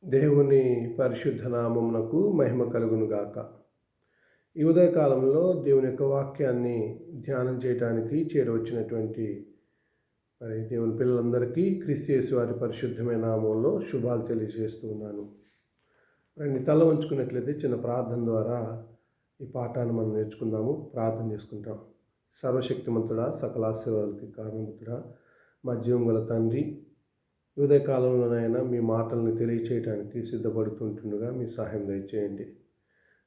దేవుని పరిశుద్ధ నామమునకు మహిమ కలుగును గాక. ఈ ఉదయకాలంలో దేవుని యొక్క వాక్యాన్ని ధ్యానం చేయడానికి చేరవచ్చినటువంటి దేవుని పిల్లలందరికీ క్రీస్తు యేసు వారి పరిశుద్ధమైన నామంలో శుభాలు తెలియజేస్తూ ఉన్నాను. రండి, తల ఉంచుకున్నట్లయితే చిన్న ప్రార్థన ద్వారా ఈ పాఠాన్ని మనం నేర్చుకుందాము. ప్రార్థన చేసుకుంటాం. సర్వశక్తిమంతుడా, సకల ఆశీర్వాదాలకి కారణభూతుడా, మా జీవం గల తండ్రి, ఉదయకాలంలోనైనా మీ మాటలను తెలియచేయడానికి సిద్ధపడుతుంటుండగా మీ సహాయం దయచేయండి.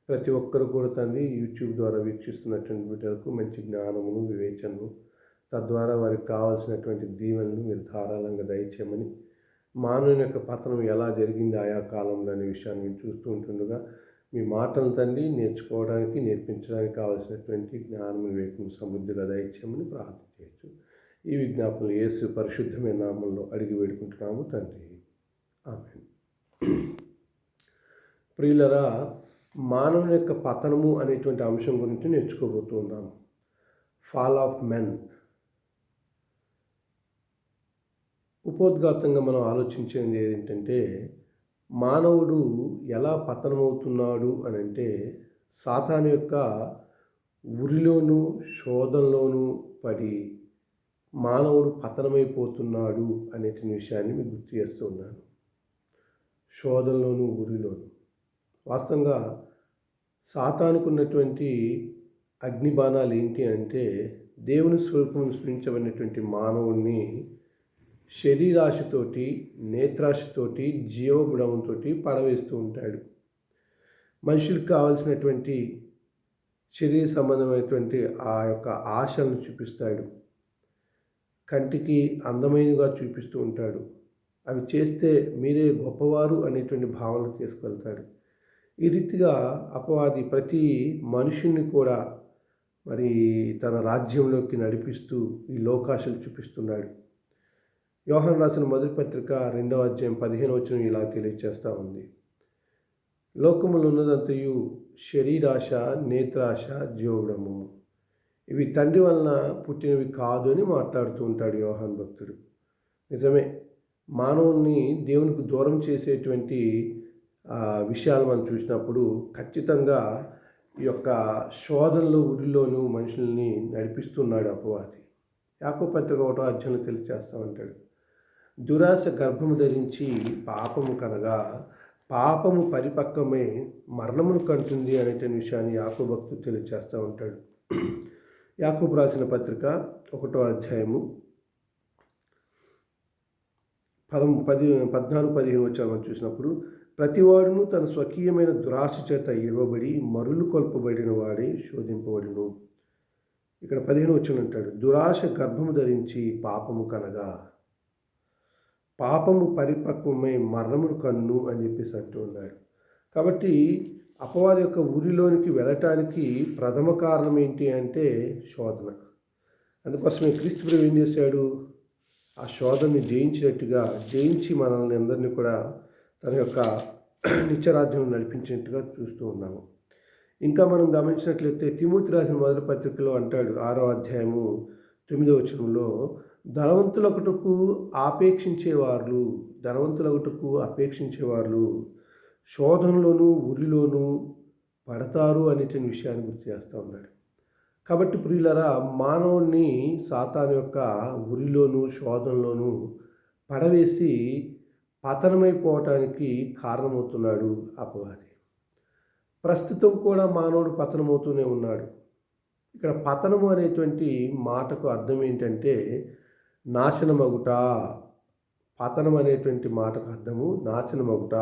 ప్రతి ఒక్కరు కూడా తండ్రి యూట్యూబ్ ద్వారా వీక్షిస్తున్నటువంటి బిడ్డలకు మంచి జ్ఞానమును, వివేచనను, తద్వారా వారికి కావాల్సినటువంటి దీవెనలు మీరు ధారాళంగా దయచేయమని, మానవుని యొక్క పతనం ఎలా జరిగింది ఆయా కాలంలో అనే విషయాన్ని మేము చూస్తూ ఉంటుండగా మీ మాటలను తండ్రి నేర్చుకోవడానికి, నేర్పించడానికి కావాల్సినటువంటి జ్ఞానం, వివేకం సమృద్ధిగా దయచేయమని ప్రార్థన చేయొచ్చు. ఈ విజ్ఞాపనలు యేసు పరిశుద్ధమైన నామంలో అడిగి వేడుకుంటున్నాము తండ్రి, ఆమేన్. ప్రియులరా, మానవుని యొక్క పతనము అనేటువంటి అంశం గురించి నేర్చుకోబోతూ ఉన్నాము. Fall of men. ఉపోద్ఘాతంగా మనం ఆలోచించేది ఏంటంటే, మానవుడు ఎలా పతనమవుతున్నాడు అని అంటే, సాతాను యొక్క ఉరిలోనూ శోధనలోనూ పడి మానవుడు పతనమైపోతున్నాడు అనే విషయాన్ని మీకు గుర్తు చేస్తూ ఉన్నాను. శోధనలోను, ఉరిలోను. వాస్తవంగా సాతానుకు ఉన్నటువంటి అగ్నిబాణాలు ఏంటి అంటే, దేవుని స్వరూపం సృష్టించబడినటువంటి మానవుడిని శరీరాశతోటి, నేత్రాశతోటి, జీవబుడంతో పడవేస్తూ ఉంటాడు. మనుషులకు కావాల్సినటువంటి శరీర సంబంధమైనటువంటి ఆ యొక్క ఆశలను చూపిస్తాడు. కంటికి అందమైనగా చూపిస్తూ ఉంటాడు. అవి చేస్తే మీరే గొప్పవారు అనేటువంటి భావనలు తీసుకెళ్తాడు. ఈ రీతిగా అపవాది ప్రతి మనుషుల్ని కూడా మరి తన రాజ్యంలోకి నడిపిస్తూ ఈ లోకాశలు చూపిస్తున్నాడు. యోహాను రాసిన మొదటి పత్రిక 2వ అధ్యాయం 15వ వచనం ఇలా తెలియజేస్తూ ఉంది. లోకములో ఉన్నదంతయు శరీరాశ, నేత్రాశ, జీవబుడము, ఇవి తండ్రి వలన పుట్టినవి కాదు అని మాట్లాడుతూ ఉంటాడు యోహాను భక్తుడు. నిజమే, మానవుని దేవునికి దూరం చేసేటువంటి విషయాలు మనం చూసినప్పుడు ఖచ్చితంగా ఈ యొక్క శోధనలో, ఉరిలోనూ మనుషుల్ని నడిపిస్తున్నాడు అపవాది. యాకోబు పత్రిక 1వ అధ్యాయంలో తెలియజేస్తూ ఉంటాడు. దురాశ గర్భము ధరించి పాపము కనగా పాపము పరిపక్వమై మరణమును కంటుంది అనేటువంటి విషయాన్ని యాకోబు భక్తుడు తెలియజేస్తూ ఉంటాడు. యాకోబు రాసిన పత్రిక 1వ అధ్యాయము 14-15 వచనాలను చూసినప్పుడు, ప్రతివాడును తన స్వకీయమైన దురాశ చేత ఇవ్వబడి మరులు కొల్పబడిన వాడే శోధింపబడును. ఇక్కడ 15వ వచనం అంటాడు, దురాశ గర్భము ధరించి పాపము కనగా పాపము పరిపక్వమై మరణమును కన్ను అని చెప్పేసి అంటూ ఉన్నాడు. కాబట్టి అపవాది యొక్క ఊరిలోనికి వెళ్ళటానికి ప్రథమ కారణం ఏంటి అంటే శోధన. అందుకోసమే క్రీస్తు ప్రభువు ఏం చేశాడు? ఆ శోధనని జయించి మనల్ని అందరినీ కూడా తన యొక్క నిత్యరాజ్యం నడిపించినట్టుగా చూస్తూ ఉన్నాము. ఇంకా మనం గమనించినట్లయితే తిమోతి రాసిన మొదటి పత్రికలో అంటాడు, 6వ అధ్యాయము 9వ వచనంలో, ధనవంతులొకటకు అపేక్షించేవారు శోధనలోను, ఉరిలోను పడతారు అనేటువంటి విషయాన్ని గుర్తు చేస్తూ ఉన్నాడు. కాబట్టి ప్రియులరా, మానవుణ్ణి సాతాను యొక్క ఉరిలోను, శోధనలోను పడవేసి పతనమైపోవటానికి కారణమవుతున్నాడు అపవాది. ప్రస్తుతం కూడా మానవుడు పతనమవుతూనే ఉన్నాడు. ఇక్కడ పతనము అనేటువంటి మాటకు అర్థం ఏంటంటే నాశనమగుట. పతనం అనేటువంటి మాటకు అర్థము నాశనమగుట,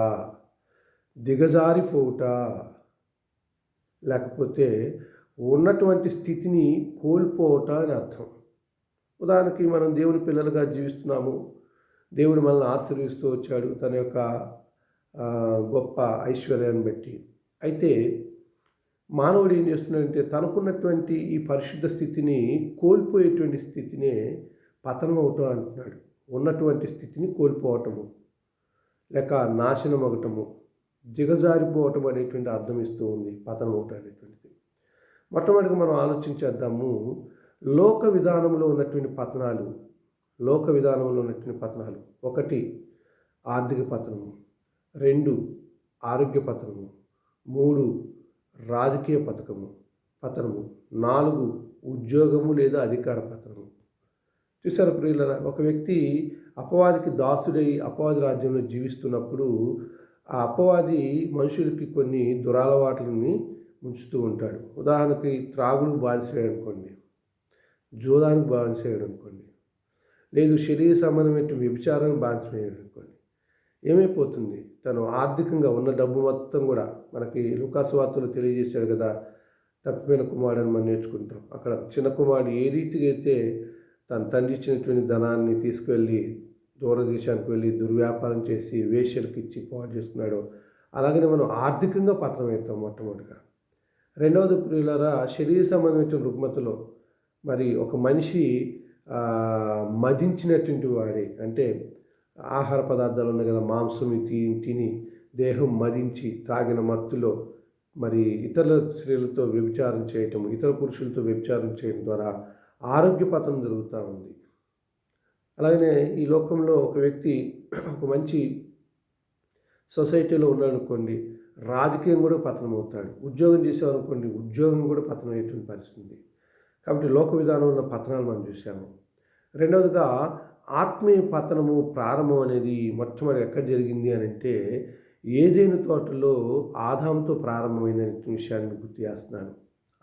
దిగజారిపోవుట, లేకపోతే ఉన్నటువంటి స్థితిని కోల్పోవట అని అర్థం. ఉదాహరణకి మనం దేవుని పిల్లలుగా జీవిస్తున్నాము. దేవుడు మనల్ని ఆశీర్వదిస్తూ వచ్చాడు తన యొక్క గొప్ప ఐశ్వర్యాన్ని బట్టి. అయితే మానవుడు ఏం చేస్తున్నాడంటే, తనకున్నటువంటి ఈ పరిశుద్ధ స్థితిని కోల్పోయేటువంటి స్థితినే పతనం అవటం అంటున్నాడు. ఉన్నటువంటి స్థితిని కోల్పోవటము, లేక నాశనం అవటము, దిగజారిపోవటం అనేటువంటి అర్థం ఇస్తూ ఉంది పతనం అవటం అనేటువంటిది. మొట్టమొదటిగా మనం ఆలోచించేద్దాము. లోక విధానంలో ఉన్నటువంటి పతనాలు. ఒకటి ఆర్థిక పతనము, 2 ఆరోగ్య పతనము, 3 రాజకీయ పతనము, 4 ఉద్యోగము లేదా అధికార పతనము. చూసారా ప్రియులారా, ఒక వ్యక్తి అపవాదికి దాసుడై అపవాది రాజ్యంలో జీవిస్తున్నప్పుడు ఆ అపవాది మనుషులకి కొన్ని దురలవాట్లని ఉంచుతూ ఉంటాడు. ఉదాహరణకి త్రాగుడు బానిసయ్యాడు అనుకోండి, జూదానికి బానిసయ్యాడు అనుకోండి, లేదు శరీర సంబంధమైన వ్యభిచారానికి బానిసయ్యాడు అనుకోండి. ఏమైపోతుంది? తను ఆర్థికంగా ఉన్న డబ్బు మొత్తం కూడా, మనకి లూకాసు వార్తలో తెలియజేశాడు కదా, తప్పిపోయిన కుమారుడని మనం నేర్చుకుంటాం. అక్కడ చిన్న కుమారుడు ఏ రీతిగా అయితే తన తండ్రి ఇచ్చినటువంటి ధనాన్ని తీసుకువెళ్ళి దూరదేశానికి వెళ్ళి దుర్వ్యాపారం చేసి వేశ్యలకు ఇచ్చి పాడు చేస్తున్నాడో, అలాగనే మనం ఆర్థికంగా పతనమవుతాం మొట్టమొదటిగా. రెండవది ప్రియులారా, శరీర సంబంధమైన రుగ్మతలో మరి ఒక మనిషి మదించినటువంటి వాడే, అంటే ఆహార పదార్థాలు ఉన్నాయి కదా, మాంసం తిని దేహం మదించి తాగిన మత్తులో మరి ఇతరుల స్త్రీలతో వ్యభిచారం చేయటం, ఇతర పురుషులతో వ్యభిచారం చేయడం ద్వారా ఆరోగ్య పతనం జరుగుతూ ఉంది. అలాగనే ఈ లోకంలో ఒక వ్యక్తి ఒక మంచి సొసైటీలో ఉన్నాడనుకోండి, రాజకీయం కూడా పతనం అవుతాడు. ఉద్యోగం చేసేవారనుకోండి, ఉద్యోగం కూడా పతనం అయ్యేటువంటి పరిస్థితి. కాబట్టి లోక విధానంలో పతనాలు మనం చూసాము. రెండవదిగా ఆత్మీయ పతనము ప్రారంభం అనేది మొట్టమొదటి ఎక్కడ జరిగింది అని అంటే, ఏదైనా తోటలో ఆదాముతో ప్రారంభమైందనే విషయాన్ని గుర్తు చేస్తున్నాను.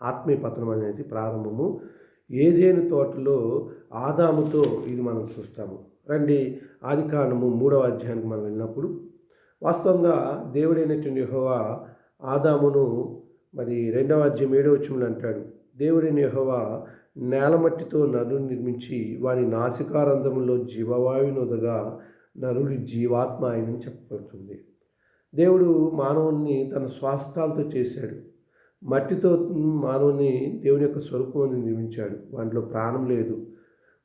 ఆత్మీయ పతనం అనేది ప్రారంభము ఏదైనా తోటలో ఆదాముతో, ఇది మనం చూస్తాము. రండి, ఆదికాండము 3వ అధ్యాయానికి మనం వెళ్ళినప్పుడు వాస్తవంగా దేవుడైనటువంటి యెహోవా ఆదామును మరి 2వ అధ్యాయం 7వ వచనంలో అంటాడు, దేవుడైన యెహోవా నేలమట్టితో నరుని నిర్మించి వాని నాసికారంధ్రములో జీవవాయువునొదగా నరుడి జీవాత్మ ఆయనని చెప్పబడుతుంది. దేవుడు మానవుణ్ణి తన స్వాస్థాలతో చేశాడు. మట్టితో మానవుని దేవుని యొక్క స్వరూపాన్ని నిర్మించాడు. వాటిలో ప్రాణం లేదు,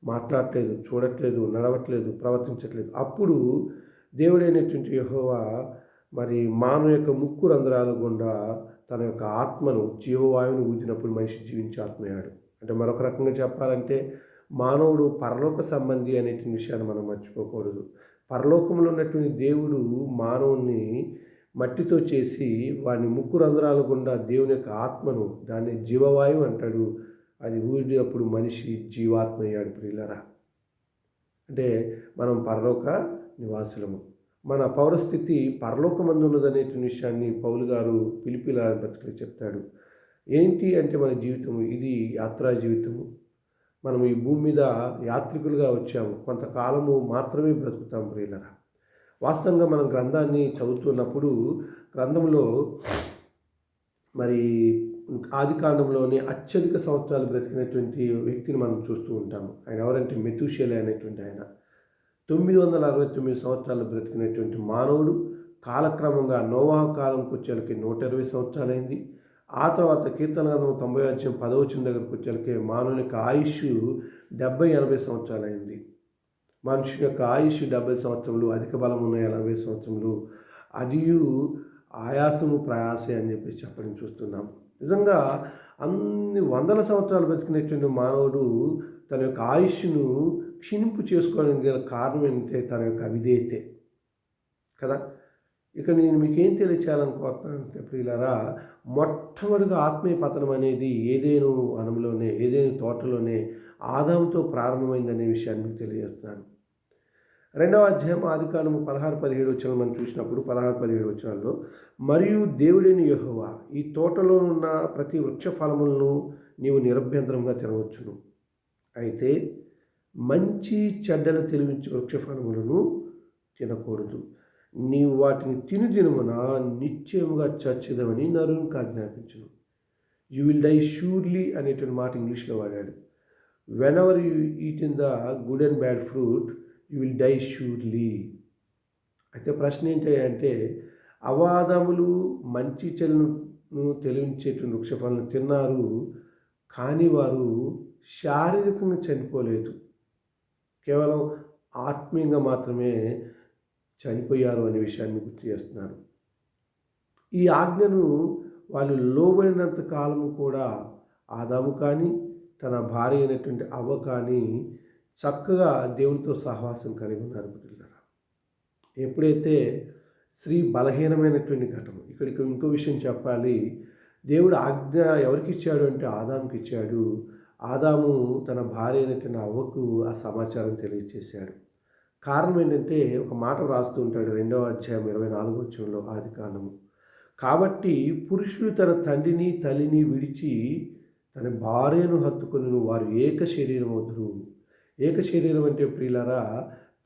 మాట్లాడట్లేదు, చూడట్లేదు, నడవట్లేదు, ప్రవర్తించట్లేదు. అప్పుడు దేవుడైనటువంటి యెహోవా మరి మానవ యొక్క ముక్కు రంధ్రాల గుండా తన యొక్క ఆత్మను, జీవవాయువును ఊదినప్పుడు మనిషి జీవించే ఆత్మయ్యాడు. అంటే మరొక రకంగా చెప్పాలంటే మానవుడు పరలోక సంబంధి అనేటువంటి విషయాన్ని మనం మర్చిపోకూడదు. పరలోకంలో ఉన్నటువంటి దేవుడు మానవుని మట్టితో చేసి వాని ముక్కు రంధ్రాల గుండా దేవుని యొక్క ఆత్మను, దాన్ని జీవవాయువు అంటాడు, అది ఊడినప్పుడు మనిషి జీవాత్మ అయ్యాడు. ప్రియులరా, అంటే మనం పరలోక నివాసులము. మన పౌరస్థితి పరలోకమందు ఉన్నదనేటువంటి విషయాన్ని పౌలు గారు ఫిలిప్పీల పత్రికలో చెప్తాడు. ఏంటి అంటే మన జీవితము ఇది యాత్రా జీవితము. మనం ఈ భూమి మీద యాత్రికులుగా వచ్చాము, కొంతకాలము మాత్రమే బ్రతుకుతాం ప్రియులరా. వాస్తవంగా మనం గ్రంథాన్ని చదువుతున్నప్పుడు గ్రంథంలో మరి ఆదికాండంలోనే అత్యధిక సంవత్సరాలు బ్రతికినటువంటి వ్యక్తిని మనం చూస్తూ ఉంటాము. ఆయన ఎవరంటే మెతూషెలా అనేటువంటి ఆయన 969 సంవత్సరాలు బ్రతికినటువంటి మానవుడు. కాలక్రమంగా నోవాహు కాలంకి వచ్చేళ్ళకి 120 సంవత్సరాలైంది. ఆ తర్వాత కీర్తన గ్రంథం 90వ అధ్యాయం 10వ వచనం దగ్గరకు వచ్చేళ్ళకి మానవుని యొక్క ఆయుష్ 70-80 సంవత్సరాలైంది. మనిషి యొక్క ఆయుష్ 70 సంవత్సరములు, అధిక బలం ఉన్న 80 సంవత్సరములు, అదియు ఆయాసము ప్రయాసే అని చెప్పేసి చెప్పడం చూస్తున్నాం. నిజంగా అన్ని వందల సంవత్సరాలు బతికినటువంటి మానవుడు తన యొక్క ఆయుష్ను క్షీణింపు చేసుకోవడానికి గల కారణం ఏంటంటే తన యొక్క అవిధేయతే కదా. ఇక నేను మీకేం తెలియచేయాలనుకుంటున్నానంటే ప్రియులారా, మొట్టమొదటిగా ఆత్మీయ పతనం అనేది ఏదేను వనంలోనే, ఏదేను తోటలోనే ఆదాముతో ప్రారంభమైందనే విషయాన్ని మీకు తెలియజేస్తున్నాను. 2వ అధ్యాయం ఆదికాండము 16-17 వచనాలు మనం చూసినప్పుడు 16-17 వచనాల్లో, మరియు దేవుడైన యెహోవా ఈ తోటలో ఉన్న ప్రతి వృక్ష ఫలములను నీవు నిరభ్యంతరంగా తినవచ్చును, అయితే మంచి చెడ్డల తెలివించే వృక్ష ఫలములను తినకూడదు, నీవు వాటిని దినమున నిశ్చయముగా చచ్చెదవని నరునికి ఆజ్ఞాపించును. యూ విల్ డై షూర్లీ అనేటువంటి మాట ఇంగ్లీష్లో వాడాడు. Whenever you eat in the good and bad fruit you will die surely. అయితే ప్రశ్న ఏంటి అంటే, అవాదములు మంచి చెడును తెలివించేటువంటి వృక్షఫలను తిన్నారు, కానీ వారు శారీరకంగా చనిపోలేదు, కేవలం ఆత్మీయంగా మాత్రమే చనిపోయారు అనే విషయాన్ని గుర్తు చేస్తున్నారు. ఈ ఆజ్ఞను వాళ్ళు లోబడినంత కాలము కూడా ఆదాము కానీ తన భార్య అయినటువంటి అవ్వ కానీ చక్కగా దేవునితో సహవాసం కలిగి ఉన్నారు. ఎప్పుడైతే స్త్రీ బలహీనమైనటువంటి ఘటన. ఇక్కడికి ఇంకో విషయం చెప్పాలి. దేవుడు ఆజ్ఞ ఎవరికి ఇచ్చాడు అంటే ఆదాముకి ఇచ్చాడు. ఆదాము తన భార్య అయినటువంటి అవ్వకు ఆ సమాచారం తెలియచేశాడు. కారణం ఏంటంటే ఒక మాట వ్రాస్తూ ఉంటాడు 2వ అధ్యాయం 24వ వచనంలో ఆదికాండము. కాబట్టి పురుషుడు తన తండ్రిని తల్లిని విడిచి తన భార్యను హత్తుకొనును, వారు ఏక శరీరం అవుదురు. ఏక శరీరం అంటే ప్రియులారా,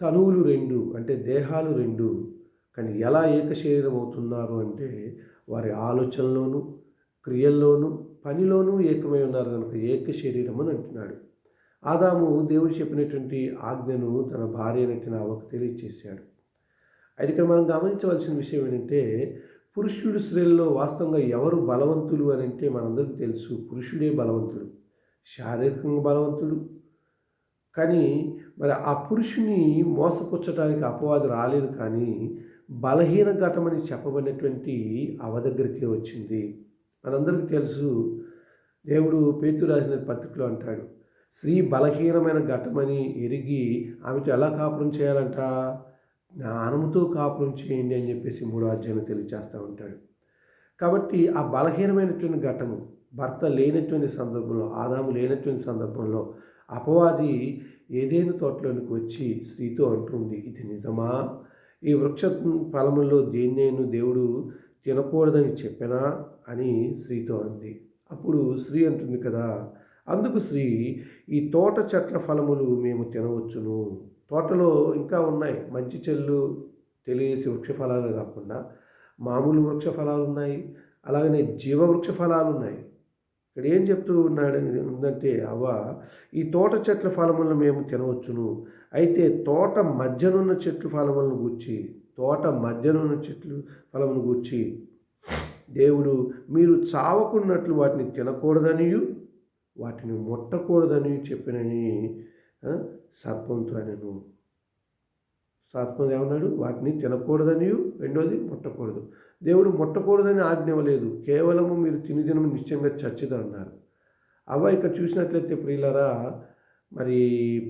తనువులు రెండు, అంటే దేహాలు రెండు. కానీ ఎలా ఏక శరీరం అవుతున్నారు అంటే వారి ఆలోచనలోను, క్రియల్లోనూ, పనిలోనూ ఏకమై ఉన్నారు కనుక ఏక శరీరం అని అంటున్నాడు. ఆదాము దేవుడు చెప్పినటువంటి ఆజ్ఞను తన భార్య అయినటువంటి అవ్వకు తెలియచేశాడు. అయితే ఇక్కడ మనం గమనించవలసిన విషయం ఏంటంటే, పురుషుడు స్త్రీలలో వాస్తవంగా ఎవరు బలవంతులు అని అంటే మనందరికీ తెలుసు, పురుషుడే బలవంతుడు, శారీరకంగా బలవంతుడు. కానీ మరి ఆ పురుషుని మోసపుచ్చటానికి అపవాదు రాలేదు, కానీ బలహీన ఘటమని చెప్పబడినటువంటి అవ దగ్గరికే వచ్చింది. మనందరికీ తెలుసు, దేవుడు పేతురు రాసిన పత్రికలో అంటాడు, స్త్రీ బలహీనమైన ఘటమని ఎరిగి ఆమెతో ఎలా కాపురం చేయాలంట, జ్ఞానముతో కాపురం చేయండి అని చెప్పేసి 3వ అధ్యాయంలో తెలియచేస్తూ ఉంటాడు. కాబట్టి ఆ బలహీనమైనటువంటి ఘటము భర్త లేనటువంటి సందర్భంలో, ఆదాము లేనటువంటి సందర్భంలో అపవాది ఏదైనా తోటలోనికి వచ్చి స్త్రీతో అంటుంది, ఇది నిజమా? ఈ వృక్ష ఫలముల్లో దేన్నైనా దేవుడు తినకూడదని చెప్పినా అని స్త్రీతో అంది. అప్పుడు స్త్రీ అంటుంది కదా, అందుకు స్త్రీ, ఈ తోట చెట్ల ఫలములు మేము తినవచ్చును. తోటలో ఇంకా ఉన్నాయి, మంచి చెల్లు తెలియసి వృక్ష ఫలాలు కాకుండా మామూలు వృక్ష ఫలాలు ఉన్నాయి, అలాగనే జీవవృక్ష ఫలాలు ఉన్నాయి. ఇక్కడ ఏం చెప్తూ ఉందంటే అవ్వ, ఈ తోట చెట్ల ఫలములను మేము తినవచ్చును. అయితే తోట మధ్యనున్న చెట్ల ఫలములను గూర్చి, తోట మధ్యనున్న చెట్లు ఫలమును గూర్చి దేవుడు మీరు చావకున్నట్లు వాటిని తినకూడదనియు వాటిని ముట్టకూడదని చెప్పినని సర్పంతో అనను. సర్పం ఏమన్నాడు? వాటిని తినకూడదని, రెండోది ముట్టకూడదు. దేవుడు ముట్టకూడదని ఆజ్ఞ ఇవ్వలేదు, కేవలము మీరు తిని నిశ్చయంగా చచ్చిదన్నారు. అవ్వ ఇక్కడ చూసినట్లయితే ప్రియులారా, మరి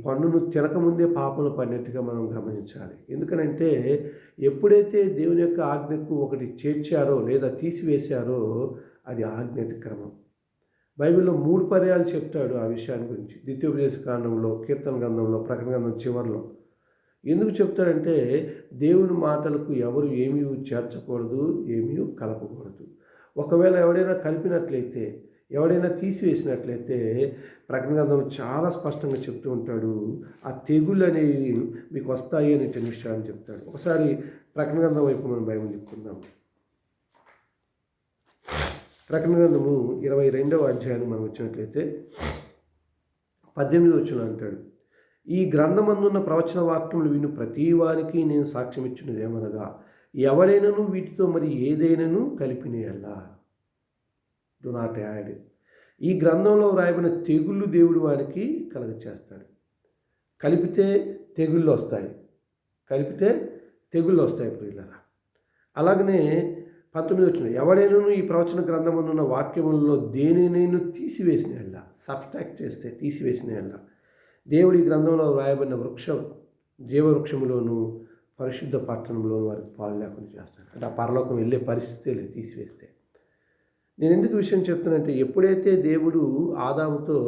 పన్నును తినకముందే పాపంలో పడినట్టుగా మనం గమనించాలి. ఎందుకనంటే ఎప్పుడైతే దేవుని యొక్క ఆజ్ఞకు ఒకటి చేర్చారో లేదా తీసివేశారో అది ఆజ్ఞాతిక్రమం. బైబిల్లో 3 పర్యాలు చెప్తాడు ఆ విషయాన్ని గురించి. ద్వితీయోపదేశ కాండంలో, కీర్తన గ్రంథంలో, ప్రకటన గ్రంథం చివరిలో. ఎందుకు చెప్తాడంటే దేవుని మాటలకు ఎవరు ఏమీ చేర్చకూడదు, ఏమీ కలపకూడదు. ఒకవేళ ఎవడైనా కలిపినట్లయితే, ఎవడైనా తీసివేసినట్లయితే ప్రకటన గ్రంథంలో చాలా స్పష్టంగా చెప్తూ ఉంటాడు, ఆ తెగుళ్ళు అనేవి మీకు వస్తాయి అనేటువంటి విషయాన్ని చెప్తాడు. ఒకసారి ప్రకటన గ్రంథం వైపు మనం బైబిల్ చెప్పుకుందాం. ప్రకటన గ్రంథము 22వ అధ్యాయాన్ని మనం వచ్చినట్లయితే 18వ వచనం అంటాడు, ఈ గ్రంథమందున్న ప్రవచన వాక్యములు విను ప్రతి వానికి నేను సాక్ష్యం ఇచ్చినది ఏమనగా, ఎవడైనను వీటితో మరి ఏదైనాను కలిపినేయల్లా. Do not add. ఈ గ్రంథంలో వ్రాయబడిన తెగుళ్ళు దేవుడు వారికి కలగచేస్తాడు. కలిపితే తెగుళ్ళు వస్తాయి, కలిపితే తెగుళ్ళు వస్తాయి ప్రియులారా. అలాగనే 19వ వచనం, ఎవడైనాను ఈ ప్రవచన గ్రంథమున్న వాక్యములలో దేనినైనా తీసివేసిన ఎల్లా, సబ్స్ట్రాక్ట్ చేస్తే తీసివేసిన ఎల్లా, దేవుడి గ్రంథంలో వ్రాయబడిన జీవవృక్షములోను పరిశుద్ధ పట్టణంలోను వారికి పాలు లేకుండా చేస్తాడు. అంటే ఆ పరలోకం వెళ్ళే పరిస్థితి లేదు తీసివేస్తే. నేను ఎందుకు విషయం చెప్తానంటే, ఎప్పుడైతే దేవుడు ఆదాముతో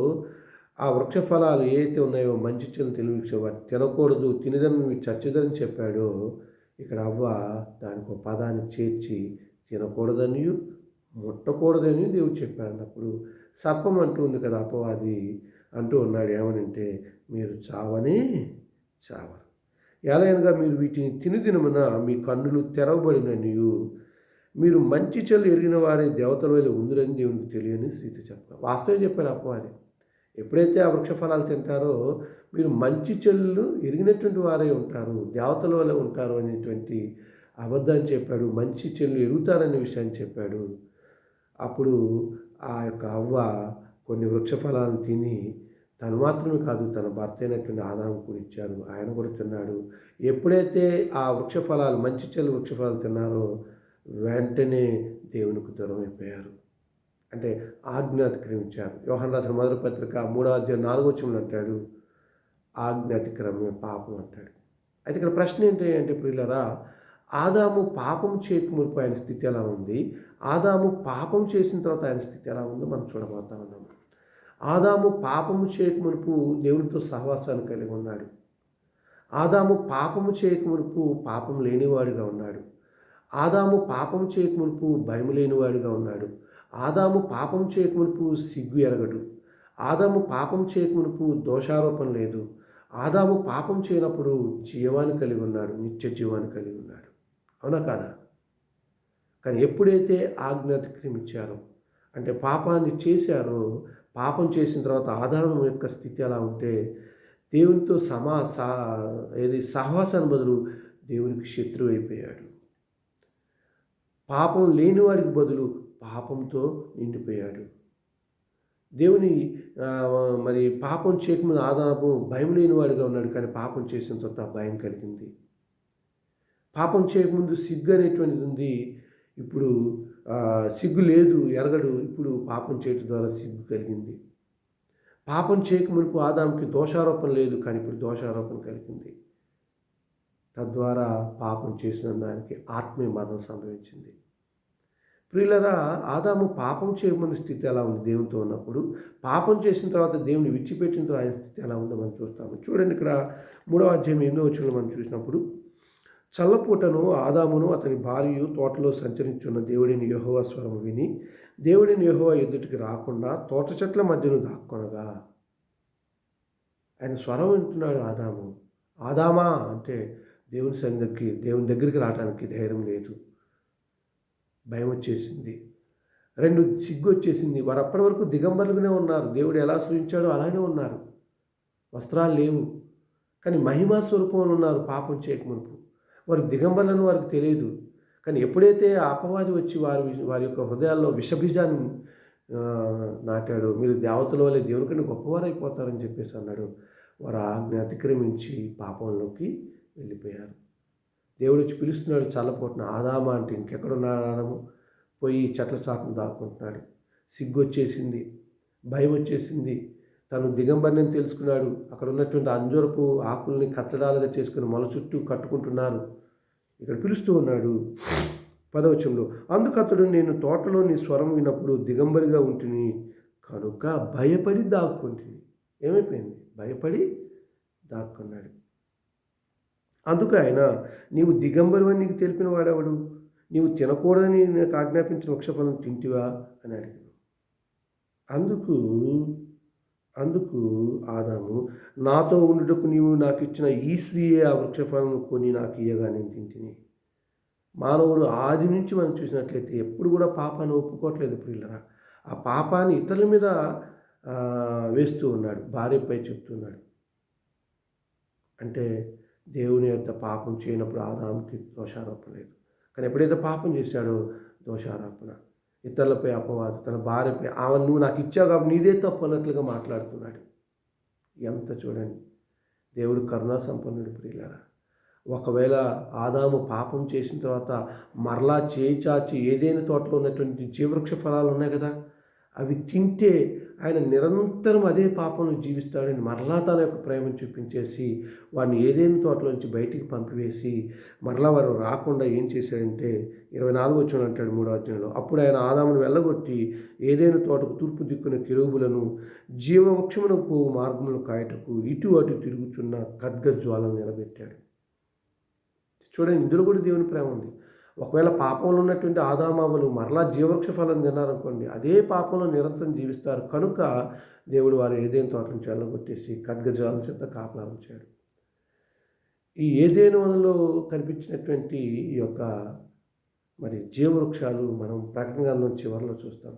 ఆ వృక్ష ఫలాలు ఏవైతే ఉన్నాయో మంచి చెడు తెలివి వాటి తినకూడదు, తినదని మీరు చచ్చిదని చెప్పాడో, ఇక్కడ అవ్వ దానికి ఒక పదాన్ని చేర్చి తినకూడదని ముట్టకూడదని దేవుడు చెప్పాడు. అన్నప్పుడు సర్పం అంటూ ఉంది కదా, అపవాది అంటూ ఉన్నాడు ఏమనంటే, మీరు చావరు. ఎలాగనగా మీరు వీటిని తినుదినమున మీ కన్నులు తెరవబడిననియు మీరు మంచి చెల్లు ఎరిగిన వారే దేవతల వల్ల ఉందిరని దేవునికి తెలియని స్థితి చెప్పారు. వాస్తవం చెప్పాడు అపవాది. ఎప్పుడైతే ఆ వృక్ష ఫలాలు తింటారో మీరు మంచి చెల్లు ఎరిగినటువంటి వారే ఉంటారు, దేవతల వల్ల ఉంటారు అనేటువంటి అబద్ధాన్ని చెప్పాడు. మంచి చెల్లు ఎరుగుతారనే విషయాన్ని చెప్పాడు. అప్పుడు ఆ యొక్క అవ్వ కొన్ని వృక్ష ఫలాలను తిని తను మాత్రమే కాదు తన భర్త అయినటువంటి ఆదాము కూడా ఇచ్చారు, ఆయన కూడా తిన్నాడు. ఎప్పుడైతే ఆ వృక్ష ఫలాలు మంచి చెల్లు వృక్ష ఫలాలు తిన్నారో వెంటనే దేవునికి దూరం అయిపోయారు, అంటే ఆజ్ఞ అతిక్రమించారు. యోహాను రాసిన మొదటి పత్రిక 3వ అధ్యాయం 4వ వచనంలో అంటాడు, ఆజ్ఞ అతిక్రమమే పాపం అంటాడు. అయితే ఇక్కడ ప్రశ్న ఏంటి అంటే ప్రియులారా, ఆదాము పాపం చేయకమునుపు ఆయన స్థితి ఎలా ఉంది, ఆదాము పాపం చేసిన తర్వాత ఆయన స్థితి ఎలా ఉందో మనం చూడబోతా ఉన్నాము. ఆదాము పాపము చేయకమునుపు దేవునితో సహవాసాన్ని కలిగి ఉన్నాడు. ఆదాము పాపము చేయకమునుపు పాపం లేనివాడిగా ఉన్నాడు. ఆదాము పాపం చేయకమునుపు భయం లేనివాడిగా ఉన్నాడు. ఆదాము పాపం చేయకమునుపు సిగ్గు ఎరగడు. ఆదాము పాపం చేయకమునుపు దోషారోపణ లేదు. ఆదాము పాపం చేయనప్పుడు జీవాన్ని కలిగి ఉన్నాడు, నిత్య జీవాన్ని కలిగి ఉన్నాడు. అవునా కాదా? కానీ ఎప్పుడైతే ఆజ్ఞ అతిక్రమించారో, అంటే పాపాన్ని చేశారో, పాపం చేసిన తర్వాత ఆదాము యొక్క స్థితి ఎలా ఉంటే దేవునితో సహవాసాన్ని బదులు దేవునికి శత్రువు అయిపోయాడు. పాపం లేని వాడికి బదులు పాపంతో నిండిపోయాడు. దేవుని మరి పాపం చేయకముందు ఆదాము భయం లేనివాడిగా ఉన్నాడు, కానీ పాపం చేసిన తర్వాత భయం కలిగింది. పాపం చేయకముందు సిగ్గు అనేటువంటిది ఉంది, ఇప్పుడు సిగ్గు లేదు, ఎరగడు. ఇప్పుడు పాపం చేయటం ద్వారా సిగ్గు కలిగింది. పాపం చేయకమునుపు ఆదాముకి దోషారోపణ లేదు, కానీ ఇప్పుడు దోషారోపణ కలిగింది. తద్వారా పాపం చేసిన దానికి ఆత్మీయ మరణం సంభవించింది. ప్రియులరా, ఆదాము పాపం చేయకముందు స్థితి ఎలా ఉంది దేవునితో ఉన్నప్పుడు, పాపం చేసిన తర్వాత దేవుని విడిచిపెట్టిన తర్వాత ఆయన స్థితి ఎలా ఉందో మనం చూస్తాము. చూడండి, ఇక్కడ 3వ అధ్యాయం 8వ వచనంలో మనం చూసినప్పుడు, చల్లపూటను ఆదామును అతని భార్యయు తోటలో సంచరించున్న దేవుడిని యెహోవా స్వరము విని దేవుడిని యెహోవా ఎదుటికి రాకుండా తోట చెట్ల మధ్యను దాక్కొనగా. ఆయన స్వరం వింటున్నాడు ఆదాము. ఆదామా అంటే దేవుని దగ్గరికి రావడానికి ధైర్యం లేదు, భయం వచ్చేసింది, సిగ్గు వచ్చేసింది. వారు అప్పటి వరకు దిగంబరులుగానే ఉన్నారు. దేవుడు ఎలా సృజించాడో అలానే ఉన్నారు, వస్త్రాలు లేవు, కానీ మహిమా స్వరూపంలో ఉన్నారు. పాపం చేయకమునుపు వారు దిగంబరులను వారికి తెలియదు. కానీ ఎప్పుడైతే అపవాది వచ్చి వారి యొక్క హృదయాల్లో విషబీజాన్ని నాటాడు, మీరు దేవతల వల్లే దేవుని కన్నా గొప్పవారైపోతారని చెప్పేసి అన్నాడు, వారు ఆజ్ఞ అతిక్రమించి పాపంలోకి వెళ్ళిపోయారు. దేవుడు వచ్చి పిలుస్తున్నాడు చల్లపోటున, ఆదామా అంటే ఇంకెక్కడున్నాడు ఆదాము? పోయి చెట్ల చాటును దాక్కుంటున్నాడు. సిగ్గు వచ్చేసింది, భయం వచ్చేసింది. తను దిగంబరిని తెలుసుకున్నాడు. అక్కడ ఉన్నటువంటి అంజూరపు ఆకుల్ని కచ్చడాలుగా చేసుకుని మొల చుట్టూ కట్టుకుంటున్నారు. ఇక్కడ పిలుస్తూ ఉన్నాడు 10వ వచనంలో, అందుకతడు నేను తోటలో నీ స్వరం విన్నప్పుడు దిగంబరిగా ఉంటుంది కనుక భయపడి దాక్కుంటుంది. ఏమైపోయింది? భయపడి దాక్కున్నాడు. అందుకు ఆయన, నీవు దిగంబరు అని నీకు తెలిపిన వాడెవడు? నీవు తినకూడదని నాకు ఆజ్ఞాపించిన వృక్షఫలం తింటివా అని అడిగాను. అందుకు ఆదాము, నాతో ఉండుటకు నీవు నాకు ఇచ్చిన ఈ స్త్రీయే ఆ వృక్షఫలం కొని నాకు ఇయ్యగా నేను తింటిని. మానవుడు ఆది నుంచి మనం చూసినట్లయితే ఎప్పుడు కూడా పాపాన్ని ఒప్పుకోవట్లేదు ప్రియులరా. ఆ పాపాన్ని ఇతరుల మీద వేస్తూ ఉన్నాడు, భార్యపై చెప్తున్నాడు. అంటే దేవుని యొక్క పాపం చేయనప్పుడు ఆదాముకి దోషారోపణ లేదు, కానీ ఎప్పుడైతే పాపం చేశాడో దోషారోపణ, ఇతరులపై అపవాదు, తన భార్యపై ఆమెను నువ్వు నాకు ఇచ్చావు కాబట్టి నీదే తప్పు అన్నట్లుగా మాట్లాడుతున్నాడు. ఎంత చూడండి, దేవుడు కరుణా సంపన్నుడు ప్రియులారా. ఒకవేళ ఆదాము పాపం చేసిన తర్వాత మరలా చేయి చాచి ఏదైనా తోటలో ఉన్నటువంటి జీవవృక్ష ఫలాలు ఉన్నాయి కదా, అవి తింటే ఆయన నిరంతరం అదే పాపంలో జీవిస్తాడని మరలా తన యొక్క ప్రేమను చూపించేసి వాడిని ఏదైనా తోటలోంచి బయటికి పంపివేసి మరలా వారు రాకుండా ఏం చేశాడంటే 24వ వచనం అంటాడు 3వ అధ్యాయంలో, అప్పుడు ఆయన ఆదామును వెళ్ళగొట్టి ఏదైనా తోటకు తూర్పు దిక్కున కెరూబులను జీవవృక్షమునకు పోవు మార్గములను కాయటకు ఇటు అటు తిరుగుచున్న ఖడ్గజ్వాలను నిలబెట్టాడు. చూడండి, ఇందులో కూడా దేవుని ప్రేమ ఉంది. ఒకవేళ పాపంలో ఉన్నటువంటి ఆదామావులు మరలా జీవవృక్ష ఫలం తిన్నారనుకోండి, అదే పాపంలో నిరంతరం జీవిస్తారు. కనుక దేవుడు వారు ఏదైనా తోట నుంచి వెళ్ళగొట్టేసి ఖడ్గజాలం చేత కాపలా ఉంచాడు. ఈ ఏదైనా వనంలో కనిపించినటువంటి ఈ యొక్క మరి జీవవృక్షాలు మనం ప్రకటన గ్రంథం చివరిలో చూస్తాం.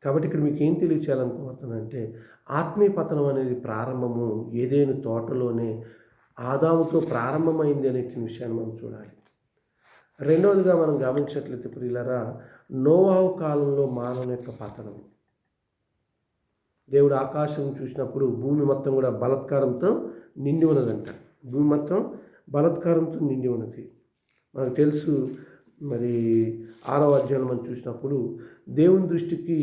కాబట్టి ఇక్కడ మీకు ఏం తెలియచేయాలనుకుంటున్నానంటే, ఆత్మీయ పతనం అనేది ప్రారంభము ఏదైనా తోటలోనే ఆదాముతో ప్రారంభమైంది అనే విషయాన్ని మనం చూడాలి. రెండవదిగా మనం గమనించినట్లయితే ప్రియులరా, నోవాహు కాలంలో మానవుని యొక్క పతనం. దేవుడు ఆకాశం చూసినప్పుడు భూమి మొత్తం కూడా బలాత్కారంతో నిండి ఉన్నదంట. భూమి మొత్తం బలాత్కారంతో నిండి ఉన్నది. మనకు తెలుసు. మరి 6వ అధ్యాయం మనం చూసినప్పుడు దేవుని దృష్టికి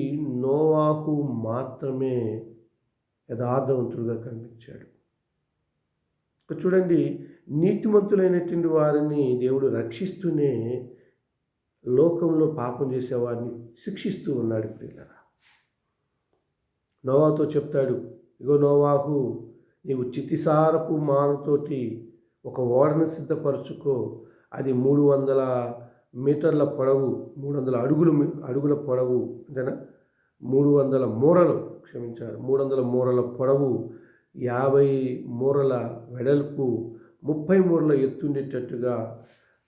నోవాహు మాత్రమే యథార్థవంతుడుగా కనిపించాడు. చూడండి, నీతిమంతులైనటువంటి వారిని దేవుడు రక్షిస్తూనే లోకంలో పాపం చేసేవారిని శిక్షిస్తూ ఉన్నాడు ప్రియులారా. నోవాతో చెప్తాడు, ఇగో నోవాహు, నీవు చితిసారపు మానుతోటి ఒక ఓడను సిద్ధపరచుకో. అది 300 మీటర్ల పొడవు, 300 అడుగుల పొడవు, అంతేనా, 300 మూరలు, క్షమించారు, 300 మూరల పొడవు, 50 మూరల వెడల్పు, 30 మూరల ఎత్తుండేటట్టుగా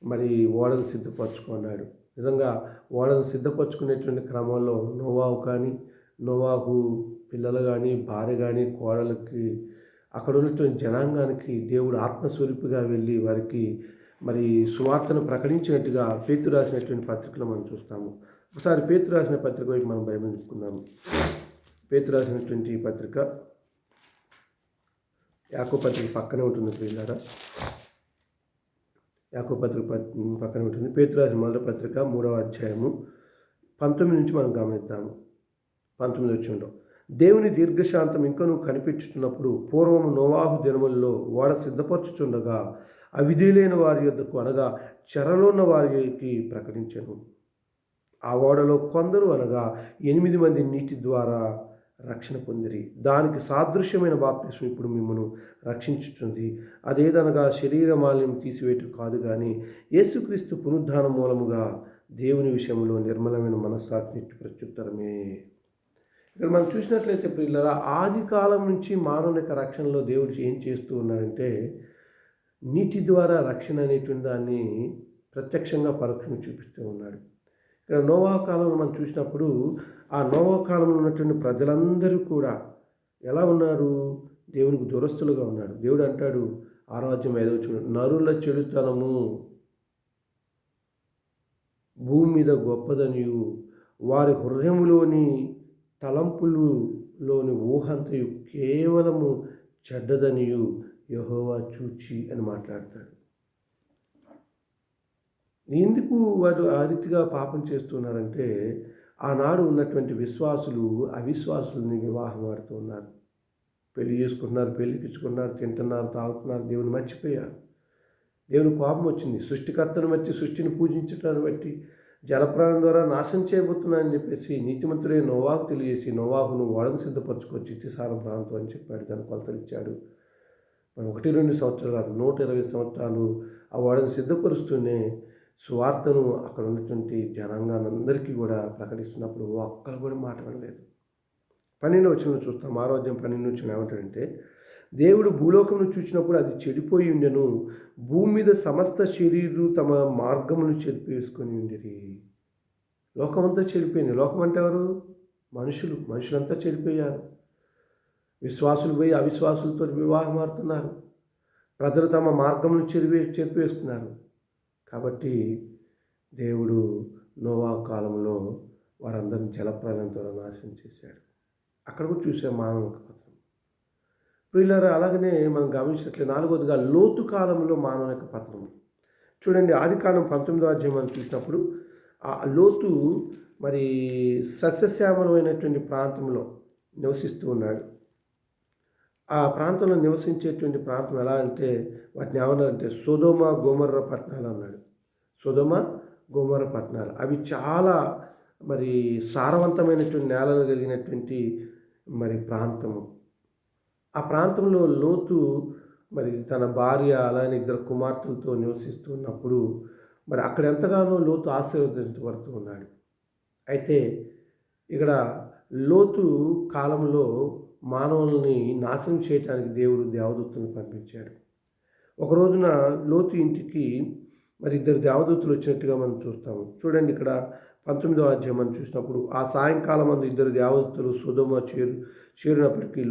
మరి ఓడను సిద్ధపరచుకున్నాడు. నిజంగా ఓడను సిద్ధపరచుకునేటువంటి క్రమంలో నోవాహు పిల్లలు కానీ, భార్య కానీ, కోడలకి, అక్కడ ఉన్నటువంటి జనాంగానికి దేవుడు ఆత్మస్వరూపిగా వెళ్ళి వారికి మరి సువార్తను ప్రకటించినట్టుగా పేతురు రాసినటువంటి పత్రికలు మనం చూస్తాము. ఒకసారి పేతురు రాసిన పత్రిక వైపు మనం బైబిల్ చెప్పుకున్నాము. పేతురు రాసినటువంటి పత్రిక యాకోబు పత్రిక పక్కనే ఉంటుంది ప్రియులారా. యాకోబు పత్రిక పక్కనే ఉంటుంది. పేతురు రాసిన మొదటి పత్రిక 3వ అధ్యాయము 19 నుంచి మనం గమనిద్దాము. 19 వచ్చంలో, దేవుని దీర్ఘశాంతం ఇంకనూ కనిపెట్టుచున్నప్పుడు పూర్వము నోవాహు దినములలో ఓడ సిద్ధపరచుచుండగా అవిధేయులైన వారి యొద్దకు, అనగా చెరలోన్న వారికి ప్రకటించెను. ఆ ఓడలో కొందరు, అనగా 8 మంది నీటి ద్వారా రక్షణ పొందిరి. దానికి సాదృశ్యమైన బాప్తిస్మం ఇప్పుడు మిమ్మల్ని రక్షించుతుంది. అదేదనగా శరీర మాలిన్యం తీసివేయటం కాదు, కానీ యేసుక్రీస్తు పునరుద్ధానం మూలముగా దేవుని విషయంలో నిర్మలమైన మనస్సాక్షి ప్రత్యుత్తరమే. ఇక్కడ మనం చూసినట్లయితే ప్రియులారా, ఆది కాలం నుంచి మానవుని యొక్క రక్షణలో దేవుడు ఏం చేస్తూ ఉన్నాడంటే, నీటి ద్వారా రక్షణ అనేటువంటి దాన్ని ప్రత్యక్షంగా పరోక్షంగా చూపిస్తూ ఉన్నాడు. ఇక్కడ నోవా కాలంలో మనం చూసినప్పుడు ఆ నోవా కాలంలో ఉన్నటువంటి ప్రజలందరూ కూడా ఎలా ఉన్నారు? దేవునికి దురస్తులుగా ఉన్నారు. దేవుడు అంటాడు 6వ అధ్యాయం 5వ వచనం, నరుల చెడుతనము భూమి మీద గొప్పదనియు, వారి హృదయములోని తలంపులులోని ఊహంతయు కేవలము చెడ్డదనియు యెహోవా చూచి అని మాట్లాడతాడు. ఎందుకు వారు ఆ రీతిగా పాపం చేస్తున్నారంటే, ఆనాడు ఉన్నటువంటి విశ్వాసులు అవిశ్వాసుల్ని వివాహం ఆడుతూ ఉన్నారు. పెళ్లి చేసుకుంటున్నారు, పెళ్ళికిచ్చుకున్నారు, తింటున్నారు, తాగుతున్నారు, దేవుని మర్చిపోయారు. దేవుని కోపం వచ్చింది. సృష్టికర్తను బట్టి, సృష్టిని పూజించటాన్ని బట్టి జలప్రాణం ద్వారా నాశనం చేయబోతున్నానని చెప్పేసి నీతిమంతుడైన నోవాహు తెలియజేసి, నోవాహును ఓడను సిద్ధపరచుకోవచ్చు చిత్తిసారం ప్రాంతం అని చెప్పాడు. దాని కొలతలు ఇచ్చాడు. మరి 1-2 సంవత్సరాలు కాదు, 120 సంవత్సరాలు ఆ ఓడను సిద్ధపరుస్తూనే సువార్తను అక్కడ ఉన్నటువంటి జనాంగానందరికీ కూడా ప్రకటిస్తున్నప్పుడు ఒక్కరు కూడా మాట వినలేదు. 12వ వచనం చూస్తాం. 6వ అధ్యాయం 12 నుంచి ఏమంటాడంటే, దేవుడు భూలోకమును చూసినప్పుడు అది చెడిపోయి ఉండెను, భూమి మీద సమస్త శరీరులు తమ మార్గమును చెరిపేసుకొని ఉండేది. లోకమంతా చెడిపోయింది. లోకం అంటే ఎవరు? మనుషులంతా చెడిపోయారు. విశ్వాసులు పోయి అవిశ్వాసులతో వివాహం ఆడుతున్నారు. ప్రజలు తమ మార్గమును చెరిపేసుకున్నారు. కాబట్టి దేవుడు నోవా కాలంలో వారందరినీ జలప్రలయం ద్వారా నాశనం చేశాడు. అక్కడ కూడా చూసే మానవ పత్రం ప్రియులారా. అలాగనే మనం గమనించినట్లే 4వదిగా లోతు కాలంలో మానవ యొక్క పత్రం చూడండి. ఆది కాలం 19వ అధ్యాయం మనం చూసినప్పుడు ఆ లోతు మరి సస్యశ్యామలమైనటువంటి ప్రాంతంలో నివసిస్తూ ఉన్నాడు. ఆ ప్రాంతంలో నివసించేటువంటి ప్రాంతం ఎలా అంటే వాటిని ఏమన్నారంటే సొదొమ గొమొర్రా పట్టణాలు అన్నాడు. సొదొమ గొమొర్రా పట్టణాలు అవి చాలా మరి సారవంతమైనటువంటి నేలలు కలిగినటువంటి మరి ప్రాంతము. ఆ ప్రాంతంలో లోతు మరి తన భార్య అలానే 2 కుమార్తెలతో నివసిస్తూ ఉన్నప్పుడు మరి అక్కడ ఎంతగానో లోతు ఆశీర్వదించబడుతూ ఉన్నాడు. అయితే ఇక్కడ లోతు కాలంలో మానవుల్ని నాశనం చేయడానికి దేవుడు దేవదూతలను పంపించాడు. ఒక రోజున లోతు ఇంటికి మరి 2 దేవదూతలు వచ్చినట్టుగా మనం చూస్తాము. చూడండి, ఇక్కడ 19వ అధ్యాయం మనం చూసినప్పుడు ఆ సాయంకాలం 2 దేవదూతలు సొదొమ చేరినప్పటికీ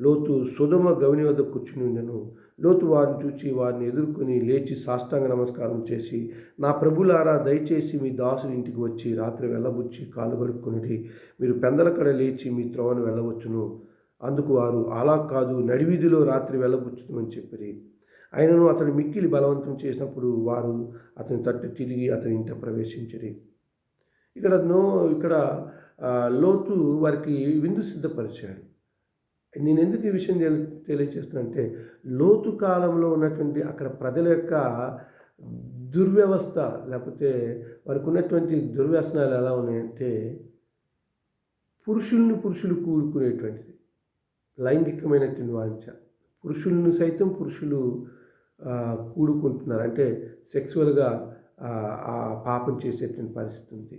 లోతు సొదొమ గవిని వద్ద కూర్చుని ఉండెను. లోతు వారిని చూచి వారిని ఎదుర్కొని లేచి సాష్టాంగ నమస్కారం చేసి, నా ప్రభులారా, దయచేసి మీ దాసుని ఇంటికి వచ్చి రాత్రి వెళ్ళబుచ్చి కాలు కడుక్కొనిడి, మీరు పెందలకడ లేచి మీ త్రోవను వెళ్ళవచ్చును. అందుకు వారు, అలా కాదు, నడివీధిలో రాత్రి వెళ్ళబుచ్చుతామని చెప్పిరి. ఆయనను అతని మిక్కిలి బలవంతం చేసినప్పుడు వారు అతని తట్టు తిరిగి అతని ఇంట ప్రవేశించిరి. ఇక్కడ లోతు వారికి విందు సిద్ధపరిచాడు. నేను ఎందుకు ఈ విషయం తెలియజేస్తున్నానంటే, లోతు కాలంలో ఉన్నటువంటి అక్కడ ప్రజల యొక్క దుర్వ్యవస్థ, లేకపోతే వారికి ఉన్నటువంటి దుర్వ్యసనాలు ఎలా ఉన్నాయంటే, పురుషులు కూడుకునేటువంటిది లైంగికమైనటువంటి వాంఛ. పురుషులను సైతం పురుషులు కూడుకుంటున్నారు. అంటే సెక్సువల్‌గా ఆ పాపం చేసేటువంటి పరిస్థితి ఉంది.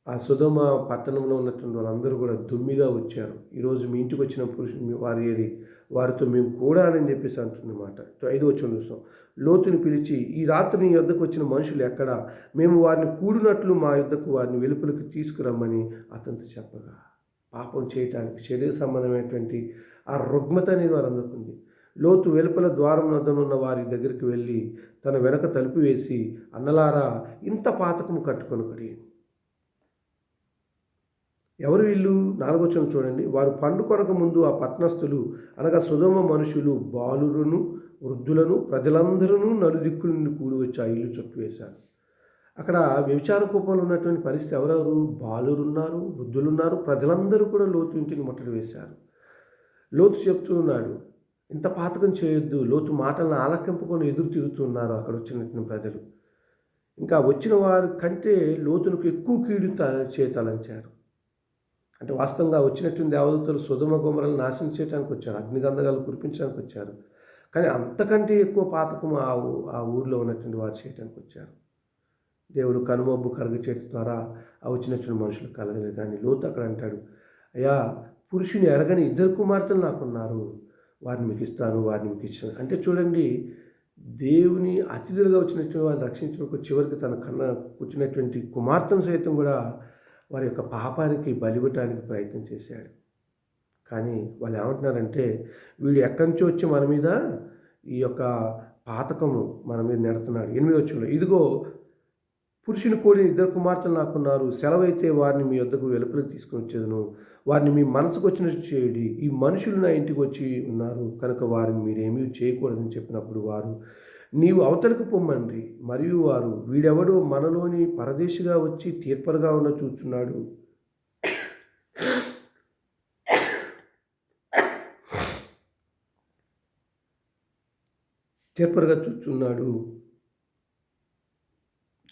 ఆ సొదొమ పట్టణంలో ఉన్నటువంటి వాళ్ళందరూ కూడా దుమ్మిగా వచ్చారు. ఈరోజు మీ ఇంటికి వచ్చిన పురుషులు వారితో మేము కూడాలని చెప్పేసి అంటుందన్నమాట. 5వ వచనం చూస్తాం. లోతుని పిలిచి, ఈ రాత్రి నీ యొద్దకు వచ్చిన మనుషులు ఎక్కడ? మేము వారిని కూడినట్లు మా యొద్దకు వారిని వెలుపలికి తీసుకురమ్మని అతనితో చెప్పగా, పాపం చేయటానికి శరీర సంబంధమైనటువంటి ఆ రుగ్మత అనేది వారందరికీ ఉంది. లోతు వెలుపల ద్వారం వద్దనున్న వారి దగ్గరికి వెళ్ళి తన వెనక తలుపు వేసి, అన్నలారా, ఇంత పాతకము కట్టుకొనకుడి. ఎవరు వీళ్ళు? 4వ వచనం చూడండి. వారు పండుకొనక ముందు ఆ పట్టణస్థులు, అనగా సొదొమ మనుషులు, బాలురును వృద్ధులను ప్రజలందరూ నలుదిక్కుల నుండి కూడి వచ్చి ఆ ఇల్లు చుట్టూ వేశారు. అక్కడ వ్యభిచార కూపంలో ఉన్నటువంటి పరిస్థితి ఎవరెవరు? బాలురున్నారు, వృద్ధులున్నారు, ప్రజలందరూ కూడా లోతు ఇంటిని ముట్టడి వేశారు. లోతు చెప్తూ ఉన్నాడు, ఇంత పాతకం చేయొద్దు. లోతు మాటలను ఆలకింపుకొని ఎదురు తిరుగుతున్నారు అక్కడ వచ్చినటువంటి ప్రజలు. ఇంకా వచ్చిన వారి కంటే లోతునకు ఎక్కువ కీడు చేయతలంచారు. అంటే వాస్తవంగా వచ్చినటువంటి దేవదూతలు సొదొమ గొమొర్రాలను నాశనం చేయడానికి వచ్చారు, అగ్నిగంధకాలు కురిపించడానికి వచ్చారు. కానీ అంతకంటే ఎక్కువ పాతకం ఆ ఊరిలో ఉన్నటువంటి వారు చేయడానికి వచ్చారు. దేవుడు కనుమబ్బు కరగచేయడం ద్వారా ఆ వచ్చినటువంటి మనుషులు కలగలేదు. కానీ లోతు అక్కడ అంటాడు, అయ్యా, పురుషుని ఎరగని 2 కుమార్తెలు నాకున్నారు, వారిని మీకు ఇస్తాను, వారిని మీకు ఇచ్చాను. అంటే చూడండి, దేవుని అతిథులుగా వచ్చినటువంటి వారిని రక్షించడానికి చివరికి తన కన్నా పుట్టినటువంటి కుమార్తెను సైతం కూడా వారి యొక్క పాపానికి బలివ్వటానికి ప్రయత్నం చేశాడు. కానీ వాళ్ళు ఏమంటున్నారంటే, వీడు ఎక్కడి నుంచో వచ్చి మన మీద ఈ యొక్క పాతకము మన మీద నెడుతున్నాడు. 8వ వచనంలో, ఇదిగో పురుషుని కూడిన 2 కుమార్తెలు నాకున్నారు, సెలవైతే వారిని మీ వద్దకు వెలుపలికి తీసుకొని వచ్చేదను, వారిని మీ మనసుకు వచ్చినట్టు చేయండి. ఈ మనుషులు నా ఇంటికి వచ్చి ఉన్నారు కనుక వారిని మీరేమీ చేయకూడదని చెప్పినప్పుడు వారు, నీవు అవతలకు పొమ్మండి. మరియు వారు, వీడెవడో మనలోని పరదేశిగా వచ్చి తీర్పరగా ఉన్న చూచున్నాడు,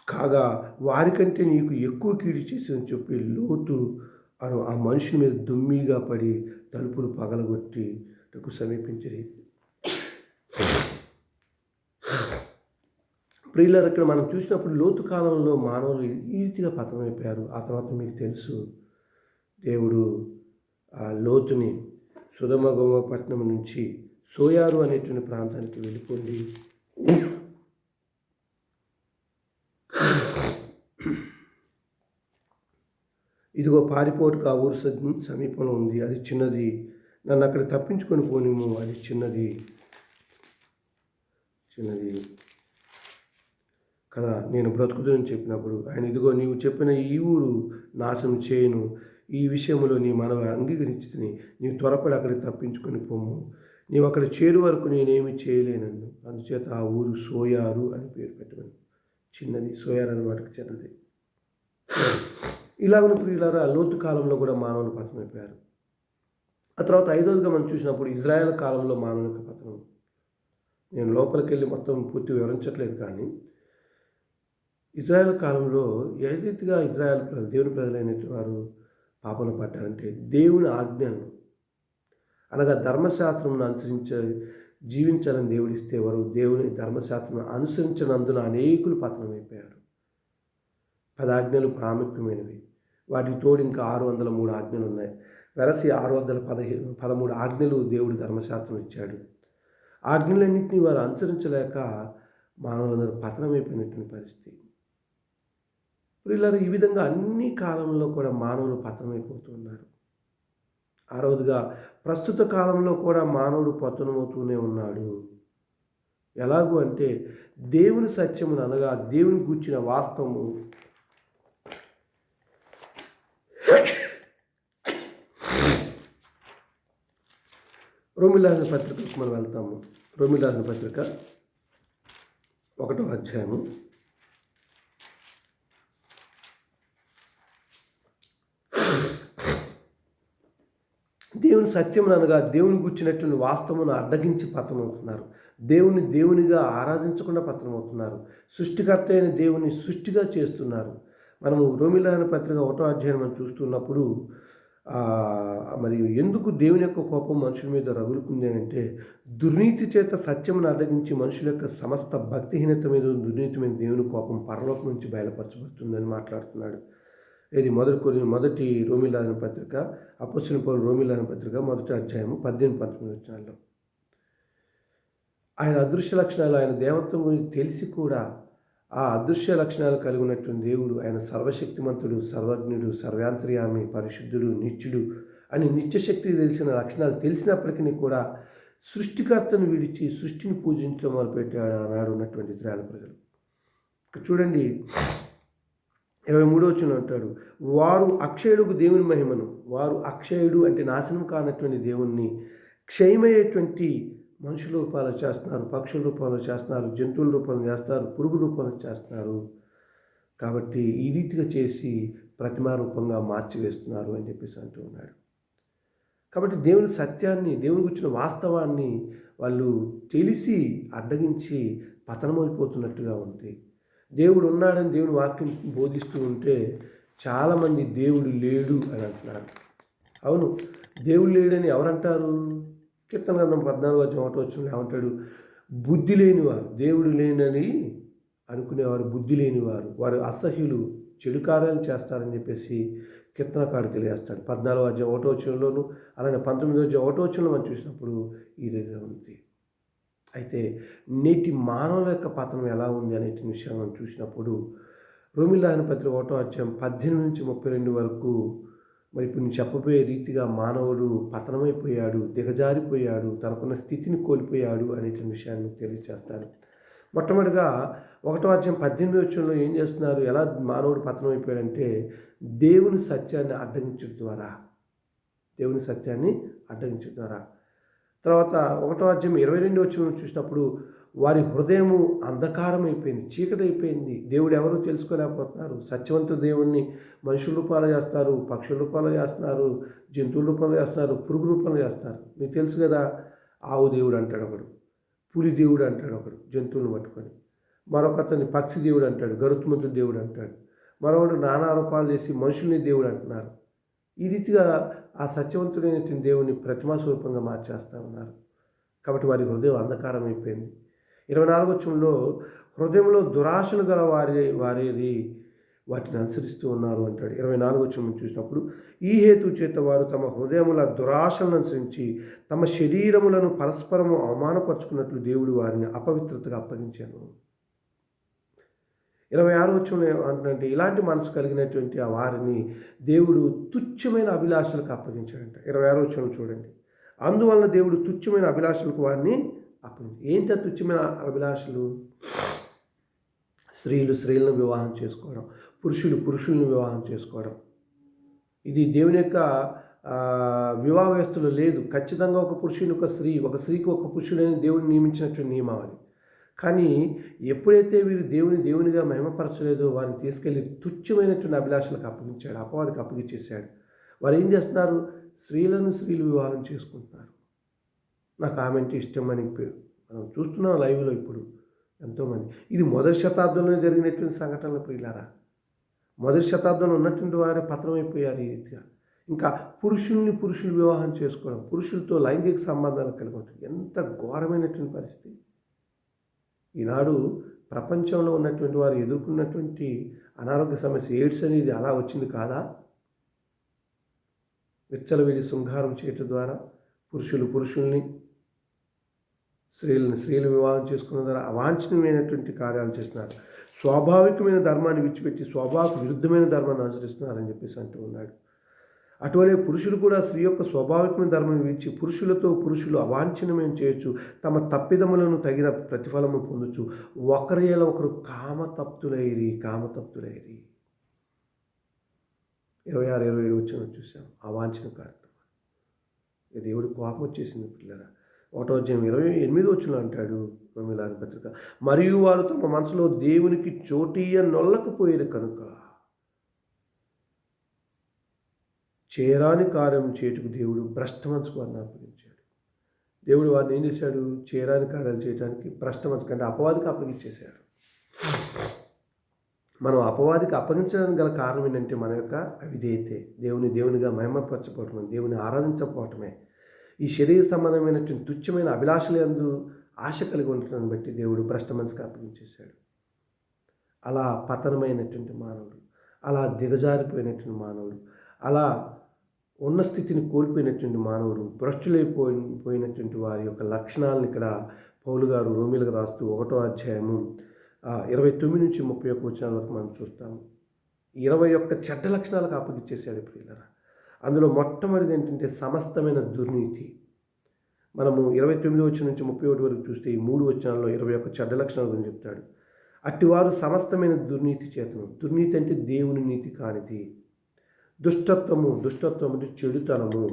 కాగా వారికంటే నీకు ఎక్కువ కీడు చేసిందని చెప్పి లోతు ఆ మనుషుని మీద దుమ్మిగా పడి తలుపులు పగలగొట్టి సమీపించి. ప్రియులారా, ఇక్కడ మనం చూసినప్పుడు లోతు కాలంలో మానవులు ఈ రీతిగా పతనమైపోయారు. ఆ తర్వాత మీకు తెలుసు, దేవుడు ఆ లోతుని సొదొమ గొమొర్రా పట్టణం నుంచి సోయారు అనేటువంటి ప్రాంతానికి వెళ్ళిపోండి, ఇదిగో పారిపోటుకు ఆ ఊరు సమీపంలో ఉంది, అది చిన్నది, నన్ను అక్కడ తప్పించుకొని పోనిము, అది చిన్నది కదా, నేను బ్రతుకుదని చెప్పినప్పుడు ఆయన, ఇదిగో నీవు చెప్పిన ఈ ఊరు నాశనం చేయను, ఈ విషయంలో నీ మనవి అంగీకరించి నీవు త్వరపడి అక్కడికి తప్పించుకొని పొమ్ము, నీవు అక్కడ చేరు వరకు నేనేమి చేయలేనన్ను, అందుచేత ఆ ఊరు సోయారు అని పేరు పెట్టమని. చిన్నది, సోయారు అనే మాటకు చిన్నది. ఇలాగను ప్రియులారా, లోతు కాలంలో కూడా మానవులు పతనమైపోయారు. ఆ తర్వాత 5వదిగా మనం చూసినప్పుడు ఇజ్రాయెల్ కాలంలో మానవుల యొక్క పతనం. నేను లోపలికి వెళ్ళి మొత్తం పూర్తి వివరించట్లేదు, కానీ ఇజ్రాయెల్ కాలంలో ఏ రీతిగా ఇజ్రాయెల్ ప్రజలు, దేవుని ప్రజలైనటువంటి వారు పాపంలో పడ్డారంటే, దేవుని ఆజ్ఞలను అనగా ధర్మశాస్త్రం జీవించాలని దేవుడిస్తే వారు దేవుని ధర్మశాస్త్రం అనుసరించినందున అనేకులు పతనమైపోయారు. 10 ఆజ్ఞలు ప్రాముఖ్యమైనవి, వాటికి తోడు ఇంకా 603 ఆజ్ఞలు ఉన్నాయి. వెరసి 613 ఆజ్ఞలు దేవుడు ధర్మశాస్త్రం ఇచ్చాడు. ఆజ్ఞలన్నింటినీ వారు అనుసరించలేక మానవులందరూ పతనమైపోయినటువంటి పరిస్థితి. ప్రియులారా, ఈ విధంగా అన్ని కాలంలో కూడా మానవులు పతనమైపోతున్నారు. 6వదిగా ప్రస్తుత కాలంలో కూడా మానవుడు పతనమవుతూనే ఉన్నాడు. ఎలాగూ అంటే, దేవుని సత్యమును అనగా దేవుని గూర్చిన వాస్తవము రోమీయులకు రాసిన పత్రికకు మనం వెళ్తాము. రోమీయులకు రాసిన పత్రిక 1వ అధ్యాయము 1 దేవుని సత్యమును అనగా దేవుని గుర్చినటువంటి వాస్తవమును అడ్డగించి పతనమవుతున్నారు. దేవుని దేవునిగా ఆరాధించకుండా పతనమవుతున్నారు. సృష్టికర్త అయిన దేవుని సృష్టిగా చేస్తున్నారు. మనము రోమిలిన పత్రిక 1వ అధ్యాయం మనం చూస్తున్నప్పుడు మరి ఎందుకు దేవుని యొక్క కోపం మనుషుల మీద రగులుకుంది అంటే, దుర్నీతి చేత సత్యమును అడ్డగించి మనుషుల యొక్క సమస్త భక్తిహీనత మీద దుర్నీతి మీద దేవుని కోపం పరలోకం నుంచి బయలుపరచబడుతుందని మాట్లాడుతున్నాడు. ఇది మొదటి రోమిలిన పత్రిక, అపోస్తలుడైన పౌలు రోమిలిన పత్రిక 1వ అధ్యాయము 18-19 వచనాల్లో. ఆయన అదృశ్య లక్షణాలు, ఆయన దేవత్వం గురించి తెలిసి కూడా ఆ అదృశ్య లక్షణాలు కలిగి ఉన్నటువంటి దేవుడు, ఆయన సర్వశక్తిమంతుడు, సర్వజ్ఞుడు, సర్వాంతర్యామి, పరిశుద్ధుడు, నిత్యుడు అని నిత్యశక్తి తెలిసిన లక్షణాలు తెలిసినప్పటికీ కూడా సృష్టికర్తను విడిచి సృష్టిని పూజించడం మొదలుపెట్టాడు ఆనాడు ఉన్నటువంటి ఇశ్రాయేలు ప్రజలు. చూడండి 23వ వచనం అంటాడు, వారు అక్షయులకు దేవుని మహిమను, వారు అక్షయుడు అంటే నాశనం కానటువంటి దేవుణ్ణి క్షయమయ్యేటువంటి మనుషుల రూపాలు చేస్తున్నారు, పక్షుల రూపంలో చేస్తున్నారు, జంతువుల రూపంలో చేస్తున్నారు, పురుగు రూపంలో చేస్తున్నారు. కాబట్టి ఈ రీతిగా చేసి ప్రతిమా రూపంగా మార్చివేస్తున్నారు అని చెప్పేసి అంటూ ఉన్నాడు. కాబట్టి దేవుని సత్యాన్ని, దేవుని గురించిన వాస్తవాన్ని వాళ్ళు తెలిసి అడ్డగించి పతనమైపోతున్నట్టుగా ఉంది. దేవుడు ఉన్నాడని దేవుని వాక్యం బోధిస్తూ ఉంటే చాలామంది దేవుడు లేడు అని అంటున్నారు. అవును, దేవుడు లేడని ఎవరంటారు? కీర్తన గ్రంథం 14వ అధ్యాయం 1వ వచనంలో ఏమంటాడు? బుద్ధి లేనివారు, దేవుడు లేనని అనుకునేవారు బుద్ధి లేనివారు, వారు అసహ్యులు, చెడు కార్యాలు చేస్తారని చెప్పేసి కీర్తనకారుడు తెలియజేస్తాడు. 14వ అధ్యాయం 1వ వచనంలోను, అలానే 19వ అధ్యాయం 1వ వచనంలో మనం చూసినప్పుడు ఈ విధంగా ఉంది. అయితే నేటి మానవుల యొక్క పతనం ఎలా ఉంది అనే విషయాన్ని మనం చూసినప్పుడు రోమిలిన పత్రిక 1వ అధ్యాయం 18-32 వరకు మరి ఇప్పుడు నేను చెప్పబోయే రీతిగా మానవుడు పతనమైపోయాడు, దిగజారిపోయాడు, తనకున్న స్థితిని కోల్పోయాడు అనేటువంటి విషయాన్ని తెలియజేస్తాను. మొట్టమొదటిగా 1వ అధ్యాయం 18వ వచనంలో ఏం చేస్తున్నారు, ఎలా మానవుడు పతనమైపోయాడంటే దేవుని సత్యాన్ని అడ్డగించడం ద్వారా, దేవుని సత్యాన్ని అడ్డగించడం ద్వారా. తర్వాత 1వ అధ్యాయం 22వ వచనం చూసినప్పుడు వారి హృదయము అంధకారం అయిపోయింది, చీకటి అయిపోయింది, దేవుడు ఎవరో తెలుసుకోలేకపోతున్నారు. సత్యవంత దేవుణ్ణి మనుషుల రూపాలు చేస్తున్నారు, పక్షుల రూపాలు చేస్తున్నారు, జంతువుల రూపాలు చేస్తున్నారు, పురుగు రూపాలు చేస్తున్నారు. మీకు తెలుసు కదా, ఆవు దేవుడు అంటాడు ఒకడు, పులి దేవుడు అంటాడు ఒకడు జంతువులను పట్టుకొని, మరొకతని పక్షి దేవుడు అంటాడు, గరుత్మంతుడు దేవుడు అంటాడు, మరొకడు నానా రూపాలు చేసి మనుషుల్ని దేవుడు అంటున్నారు. ఈ రీతిగా ఆ సత్యవంతుడైన దేవుని ప్రతిమా స్వరూపంగా మార్చేస్తూ ఉన్నారు. కాబట్టి వారి హృదయం అంధకారం అయిపోయింది. 24వ వచనంలో హృదయంలో దురాశలు గల వారి వాటిని అనుసరిస్తూ ఉన్నారు అంటాడు. 24వ వచనం చూసినప్పుడు ఈ హేతు చేత వారు తమ హృదయముల దురాశలను అనుసరించి తమ శరీరములను పరస్పరము అవమానపరుచుకున్నట్లు దేవుడు వారిని అపవిత్రతగా అప్పగించాను. 26వ వచనంలో ఏమంటున్నాడంటే ఇలాంటి మనసు కలిగినటువంటి ఆ వారిని దేవుడు తుచ్చమైన అభిలాషలకు అప్పగించాడంట. 26వ వచనం చూడండి, అందువలన దేవుడు తుచ్చమైన అభిలాషలకు వారిని అప్పగించాడు. ఏంటి ఆ తుచ్చమైన అభిలాషలు? స్త్రీలు స్త్రీలను వివాహం చేసుకోవడం, పురుషులు పురుషులను వివాహం చేసుకోవడం. ఇది దేవుని యొక్క వివాహ వ్యవస్థలో లేదు. ఖచ్చితంగా ఒక పురుషుని ఒక స్త్రీకి ఒక పురుషుడని దేవుడు నియమించినటువంటి నియమావళి. కానీ ఎప్పుడైతే వీరు దేవునిగా మహిమపరచలేదో వారిని తీసుకెళ్ళి తుచ్చమైనటువంటి అభిలాషలకు అప్పగించాడు, అపవాదికి అప్పగించేశాడు. వారు ఏం చేస్తున్నారు? స్త్రీలు వివాహం చేసుకుంటున్నారు. నాకు ఆమె అంటే ఇష్టం అని మనం చూస్తున్నాం లైవ్లో ఇప్పుడు ఎంతోమంది. ఇది మొదటి శతాబ్దంలో జరిగినటువంటి సంఘటనలు ప్రియులారా. మొదటి శతాబ్దంలో ఉన్నటువంటి వారే పతనమైపోయారు ఈ రీతిగా. ఇంకా పురుషులు వివాహం చేసుకోవడం, పురుషులతో లైంగిక సంబంధాలు కలిగి ఉంటుంది. ఎంత ఘోరమైనటువంటి పరిస్థితి. ఈనాడు ప్రపంచంలో ఉన్నటువంటి వారు ఎదుర్కొన్నటువంటి అనారోగ్య సమస్య ఎయిడ్స్ అనేది అలా వచ్చింది కాదా? విచ్చలవిడి శృంగారం చేయటం ద్వారా పురుషుల్ని స్త్రీలు వివాహం చేసుకున్న ద్వారా అవాంఛనీయమైనటువంటి కార్యాలు చేస్తున్నారు. స్వాభావికమైన ధర్మాన్ని విడిచిపెట్టి స్వభావకు విరుద్ధమైన ధర్మాన్ని అనుసరిస్తున్నారని చెప్పేసి అంటూ ఉన్నాడు. అటువలే పురుషులు కూడా స్త్రీ యొక్క స్వాభావికమైన ధర్మాన్ని విడిచి పురుషులు అవాంఛనీయం చేయొచ్చు, తమ తప్పిదములను తగిన ప్రతిఫలము పొందొచ్చు, ఒకరు కామతప్తులైరి. 26-27 వచ్చిన చూసాం అవాంఛన కార్యక్రమం. దేవుడి కోపం వచ్చేసింది పిల్లరా. 1వ అధ్యాయం 28వ వచనంలో అంటాడు రోమిలిన పత్రిక, మరియు వారు తమ మనసులో దేవునికి చోటీయ నొల్లకపోయేది కనుక చేయరాని కార్యం చేటుకు దేవుడు భ్రష్ట మనసుకు వారిని అప్పగించాడు. దేవుడు వారిని ఏం చేశాడు? చేయరాని కార్యాలు చేయడానికి భ్రష్ట మనసు కంటే అపవాదికి అప్పగించేశాడు. మనం అపవాదికి అప్పగించడానికి గల కారణం ఏంటంటే మన యొక్క అవిధేయతే, దేవునిగా మహిమపరచకపోవటమే, దేవుని ఆరాధించకపోవటమే. ఈ శరీర సంబంధమైనటువంటి తుచ్చమైన అభిలాషల యందు ఆశ కలిగి ఉండటాన్ని బట్టి దేవుడు భ్రష్ట మనసుకు అప్పగించేశాడు. అలా పతనమైనటువంటి మానవుడు, అలా దిగజారిపోయినటువంటి మానవుడు, అలా ఉన్న స్థితిని కోల్పోయినటువంటి మానవుడు, భ్రష్టులైపోయినటువంటి వారి యొక్క లక్షణాలను ఇక్కడ పౌలు గారు రోమీలకు రాస్తూ 1వ అధ్యాయము 29 నుంచి 31 వచనాల వరకు మనం చూస్తాము. 21 చెడ్డ లక్షణాలకు అప్పగించేశాడు ప్రియులారా. అందులో మొట్టమొదటిది ఏంటంటే సమస్తమైన దుర్నీతి. మనము 29 వచనం నుంచి 31 వరకు చూస్తే ఈ 3 వచనాల్లో 21 చెడ్డ లక్షణాల గురించి చెప్తాడు. అట్టివారు సమస్తమైన దుర్నీతి చేతను. దుర్నీతి అంటే దేవుని నీతి కానిది. దుష్టత్వం అంటే చెడుతనము.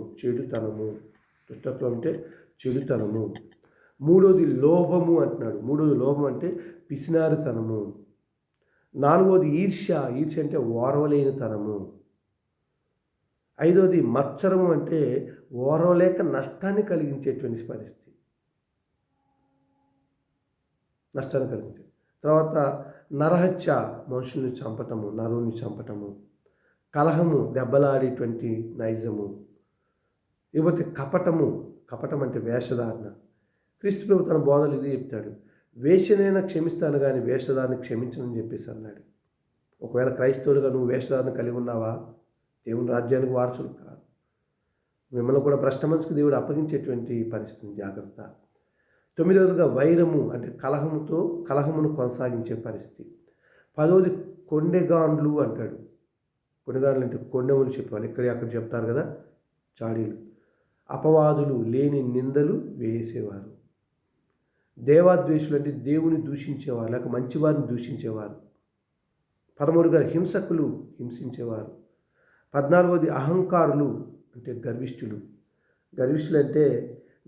దుష్టత్వం అంటే చెడుతనము. మూడోది లోభము అంటున్నాడు. లోభం అంటే పిసినారితనము. 4వది ఈర్ష్య అంటే ఓర్వలేనితనము. 5వది మత్సరము అంటే ఓర్వలేక నష్టాన్ని కలిగించేటువంటి పరిస్థితి. తర్వాత నరహత్య, మనుషుల్ని చంపటము, నరుని చంపటము. కలహము, దెబ్బలాడేటువంటి నైజము. ఇకపోతే కపటం అంటే వేషధారణ. క్రీస్తు ప్రభు తన బోధలు ఇది చెప్తాడు, వేషనైనా క్షమిస్తాను కానీ వేషధారణ క్షమించనని చెప్పేసి అన్నాడు. ఒకవేళ క్రైస్తవులుగా నువ్వు వేషధారణ కలిగి ఉన్నావా, దేవుని రాజ్యానికి వారసులు కాదు. మిమ్మల్ని కూడా భ్రష్ట మనసుకు దేవుడు అప్పగించేటువంటి పరిస్థితి, జాగ్రత్త. 9వదిగా వైరము అంటే కలహమును కొనసాగించే పరిస్థితి. 10వది కొండెగాండ్లు అంటాడు. కొండెగాండ్లు అంటే కొండెములు చెప్పేవాళ్ళు, అక్కడ చెప్తారు కదా, చాడీలు. అపవాదులు, లేని నిందలు వేసేవారు. దేవాద్వేషులు అంటే దేవుని దూషించేవారు, లేక మంచివారిని దూషించేవారు. 13వదిగా హింసకులు, హింసించేవారు. 14వది అహంకారులు అంటే గర్విష్ఠులు అంటే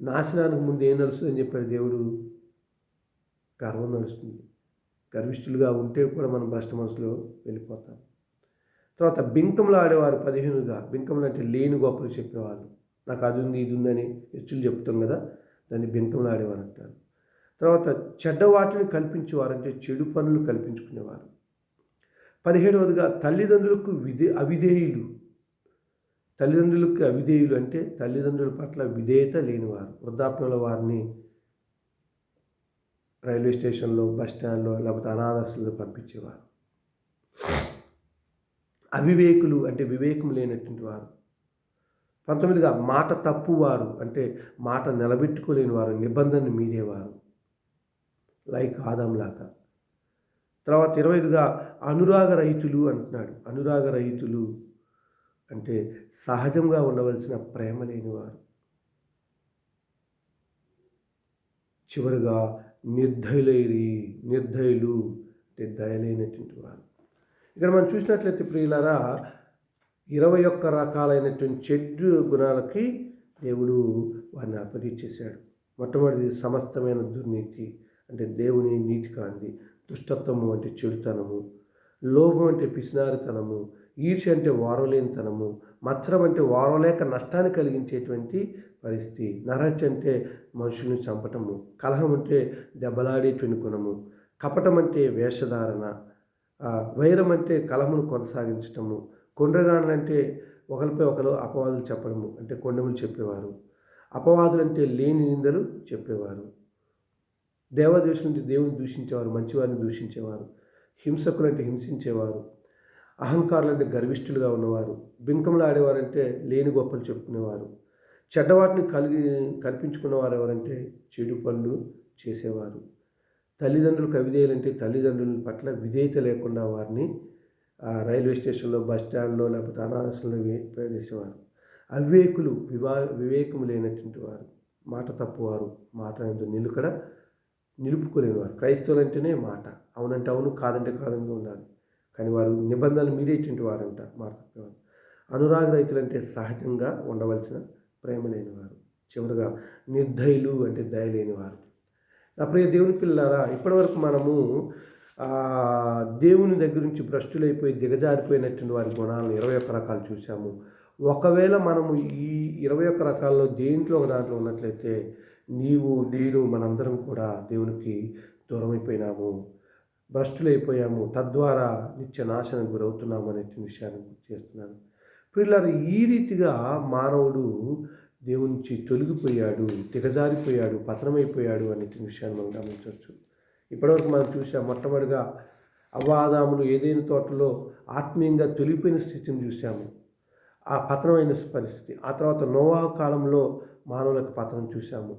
నాశనానికి ముందు ఏం నడుస్తుందని చెప్పాడు దేవుడు? గర్వం నడుస్తుంది. గర్విష్ఠులుగా ఉంటే కూడా మనం భ్రష్ట మనసులో వెళ్ళిపోతాం. తర్వాత బింకములు ఆడేవారు. 15గా బింకములు అంటే లేని గొప్పలు చెప్పేవాళ్ళు. నాకు అది ఉంది ఇది ఉందని ఎచ్చులు చెప్తాం కదా, దాన్ని బింకములు ఆడేవారు అంటారు. తర్వాత చెడ్డ వాటిని కల్పించేవారు అంటే చెడు పనులు కల్పించుకునేవారు. 17వదిగా తల్లిదండ్రులకు అవిధేయులు. అంటే తల్లిదండ్రుల పట్ల విధేయత లేనివారు. వృద్ధాప్యంలో వారిని రైల్వే స్టేషన్లో, బస్ స్టాండ్లో, లేకపోతే అనాథాశ్రమంలో పంపించేవారు. అవివేకులు అంటే వివేకం లేనటువంటి వారు. 19గా మాట తప్పువారు అంటే మాట నిలబెట్టుకోలేని వారు, నిబంధనను మీదేవారు, లైక్ ఆదంలాగా. తర్వాత 25గా అనురాగరహితులు అంటున్నాడు. అనురాగరహితులు అంటే సహజంగా ఉండవలసిన ప్రేమ లేనివారు. చివరిగా నిర్దయులు అంటే దయలేనటువంటి వారు. ఇక్కడ మనం చూసినట్లయితే ప్రియులారా, 21 రకాలైనటువంటి చెడు గుణాలకి దేవుడు వారిని అప్పగించేశాడు. మొట్టమొదటిది సమస్తమైన దుర్నీతి అంటే దేవుని నీతి కాంది. దుష్టత్వము అంటే చెడుతనము. లోభం అంటే పిసినారితనము. ఈర్ష్య అంటే ఓర్వలేనితనము. మత్సరం అంటే ఓర్వలేక నష్టాన్ని కలిగించేటువంటి పరిస్థితి. నరహత్య అంటే మనుషుల్ని చంపటము. కలహం అంటే దెబ్బలాడేటువంటి గుణము. కపటం అంటే వేషధారణ. వైరం అంటే కలహమును కొనసాగించటము. కొండగాండ్లు అంటే ఒకరిపై ఒకరు అపవాదులు చెప్పడము అంటే కొండములు చెప్పేవారు. అపవాదులు అంటే లేని నిందలు చెప్పేవారు. దేవదూషణ అంటే దేవుని దూషించేవారు, మంచివారిని దూషించేవారు. హింసకులు అంటే హింసించేవారు. అహంకారులు అంటే గర్విష్ఠులుగా ఉన్నవారు. బింకములు ఆడేవారంటే లేని గొప్పలు చెప్పుకునేవారు. చెడ్డవాటిని కల్పించుకున్నవారు ఎవరంటే చెడు పనులు చేసేవారు. తల్లిదండ్రులకు అవిధేయులంటే తల్లిదండ్రుల పట్ల విధేయత లేకుండా వారిని రైల్వే స్టేషన్లో, బస్ స్టాండ్లో, లేకపోతే అనాథాశ్రమంలో ప్రవేశించేవారు. అవివేకులు వివేకము లేనటువంటి వారు. మాట తప్పువారు, మాట నిలుకడ నిలుపుకోలేనివారు. క్రైస్తవులు అంటేనే మాట, అవునంటే అవును, కాదంటే కాదంగా ఉండాలి. కానీ వారు నిబంధనలు మీరేటువంటి వారంట, మాట తప్పేవారు. అనురాగ రైతులంటే సహజంగా ఉండవలసిన ప్రేమ లేనివారు. చివరిగా నిర్దయులు అంటే దయలేనివారు. నా ప్రియ దేవుని పిల్లారా, ఇప్పటివరకు మనము దేవుని దగ్గర నుంచి భ్రష్టులైపోయి దిగజారిపోయినటువంటి వారి గుణాలను 21 రకాలు చూసాము. ఒకవేళ మనము ఈ 21 రకాల్లో దేంట్లో ఒక దాంట్లో ఉన్నట్లయితే నేను మనందరం కూడా దేవునికి దూరమైపోయినాము, భ్రష్టులైపోయాము, తద్వారా నిత్య నాశనం గురవుతున్నాము అనే విషయాన్ని గుర్తు చేస్తున్నాను. ప్రియులారా, ఈ రీతిగా మానవుడు దేవుని నుంచి తొలగిపోయాడు, దిగజారిపోయాడు, పతనమైపోయాడు అనే విషయాన్ని మనం గమనించవచ్చు. ఇప్పటివరకు మనం చూసాం, మొట్టమొదటిగా అవ్వాదాములు ఏదైనా తోటలో ఆత్మీయంగా తొలిగిపోయిన స్థితిని చూసాము, ఆ పతనమైన పరిస్థితి. ఆ తర్వాత నోవాహు కాలంలో మానవులకు పతనం చూసాము,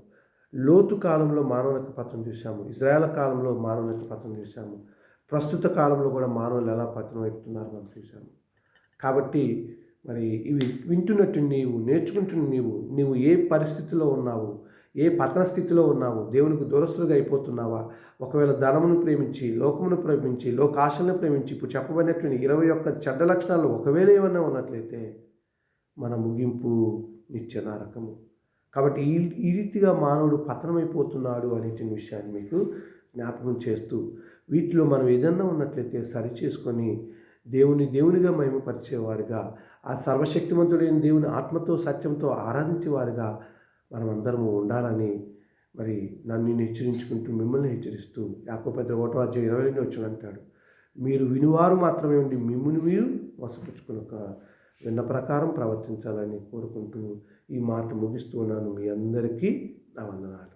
లోతు కాలంలో మానవులకు పతనం చూసాము, ఇజ్రాయేల్ కాలంలో మానవులకు పతనం చూసాము, ప్రస్తుత కాలంలో కూడా మానవులు ఎలా పతనం అవుతున్నారో మనం చూసాము. కాబట్టి మరి ఇవి వింటున్నట్టు నేర్చుకుంటున్న నీవు ఏ పరిస్థితిలో ఉన్నావు, ఏ పతన స్థితిలో ఉన్నావు, దేవునికి దూరస్తులుగా అయిపోతున్నావా? ఒకవేళ ధనమును ప్రేమించి, లోకమును ప్రేమించి, లోకాశలను ప్రేమించి, ఇప్పుడు చెప్పబడినటువంటి 21 చెడ్డ లక్షణాలు ఒకవేళ ఏమన్నా ఉన్నట్లయితే మన ముగింపు నిత్య నరకము. కాబట్టి ఈ రీతిగా మానవుడు పతనమైపోతున్నాడు అనే విషయాన్ని మీకు జ్ఞాపకం చేస్తూ, వీటిలో మనం ఏదన్నా ఉన్నట్లయితే సరిచేసుకొని దేవునిగా మహిమపరిచేవారుగా, ఆ సర్వశక్తిమంతుడైన దేవుని ఆత్మతో సత్యంతో ఆరాధించేవారుగా మనమందరము ఉండాలని మరి నన్ను హెచ్చరించుకుంటూ మిమ్మల్ని హెచ్చరిస్తూ యాకోబు పత్రిక 1:22 అంటాడు, మీరు వినువారు మాత్రమే ఉండి మిమ్మును మీరు మోసపుచ్చుకునక విన్న ప్రకారం ప్రవర్తించాలని కోరుకుంటూ ఈ మాట ముగిస్తూ ఉన్నాను. మీ అందరికీ నా వందనాలు.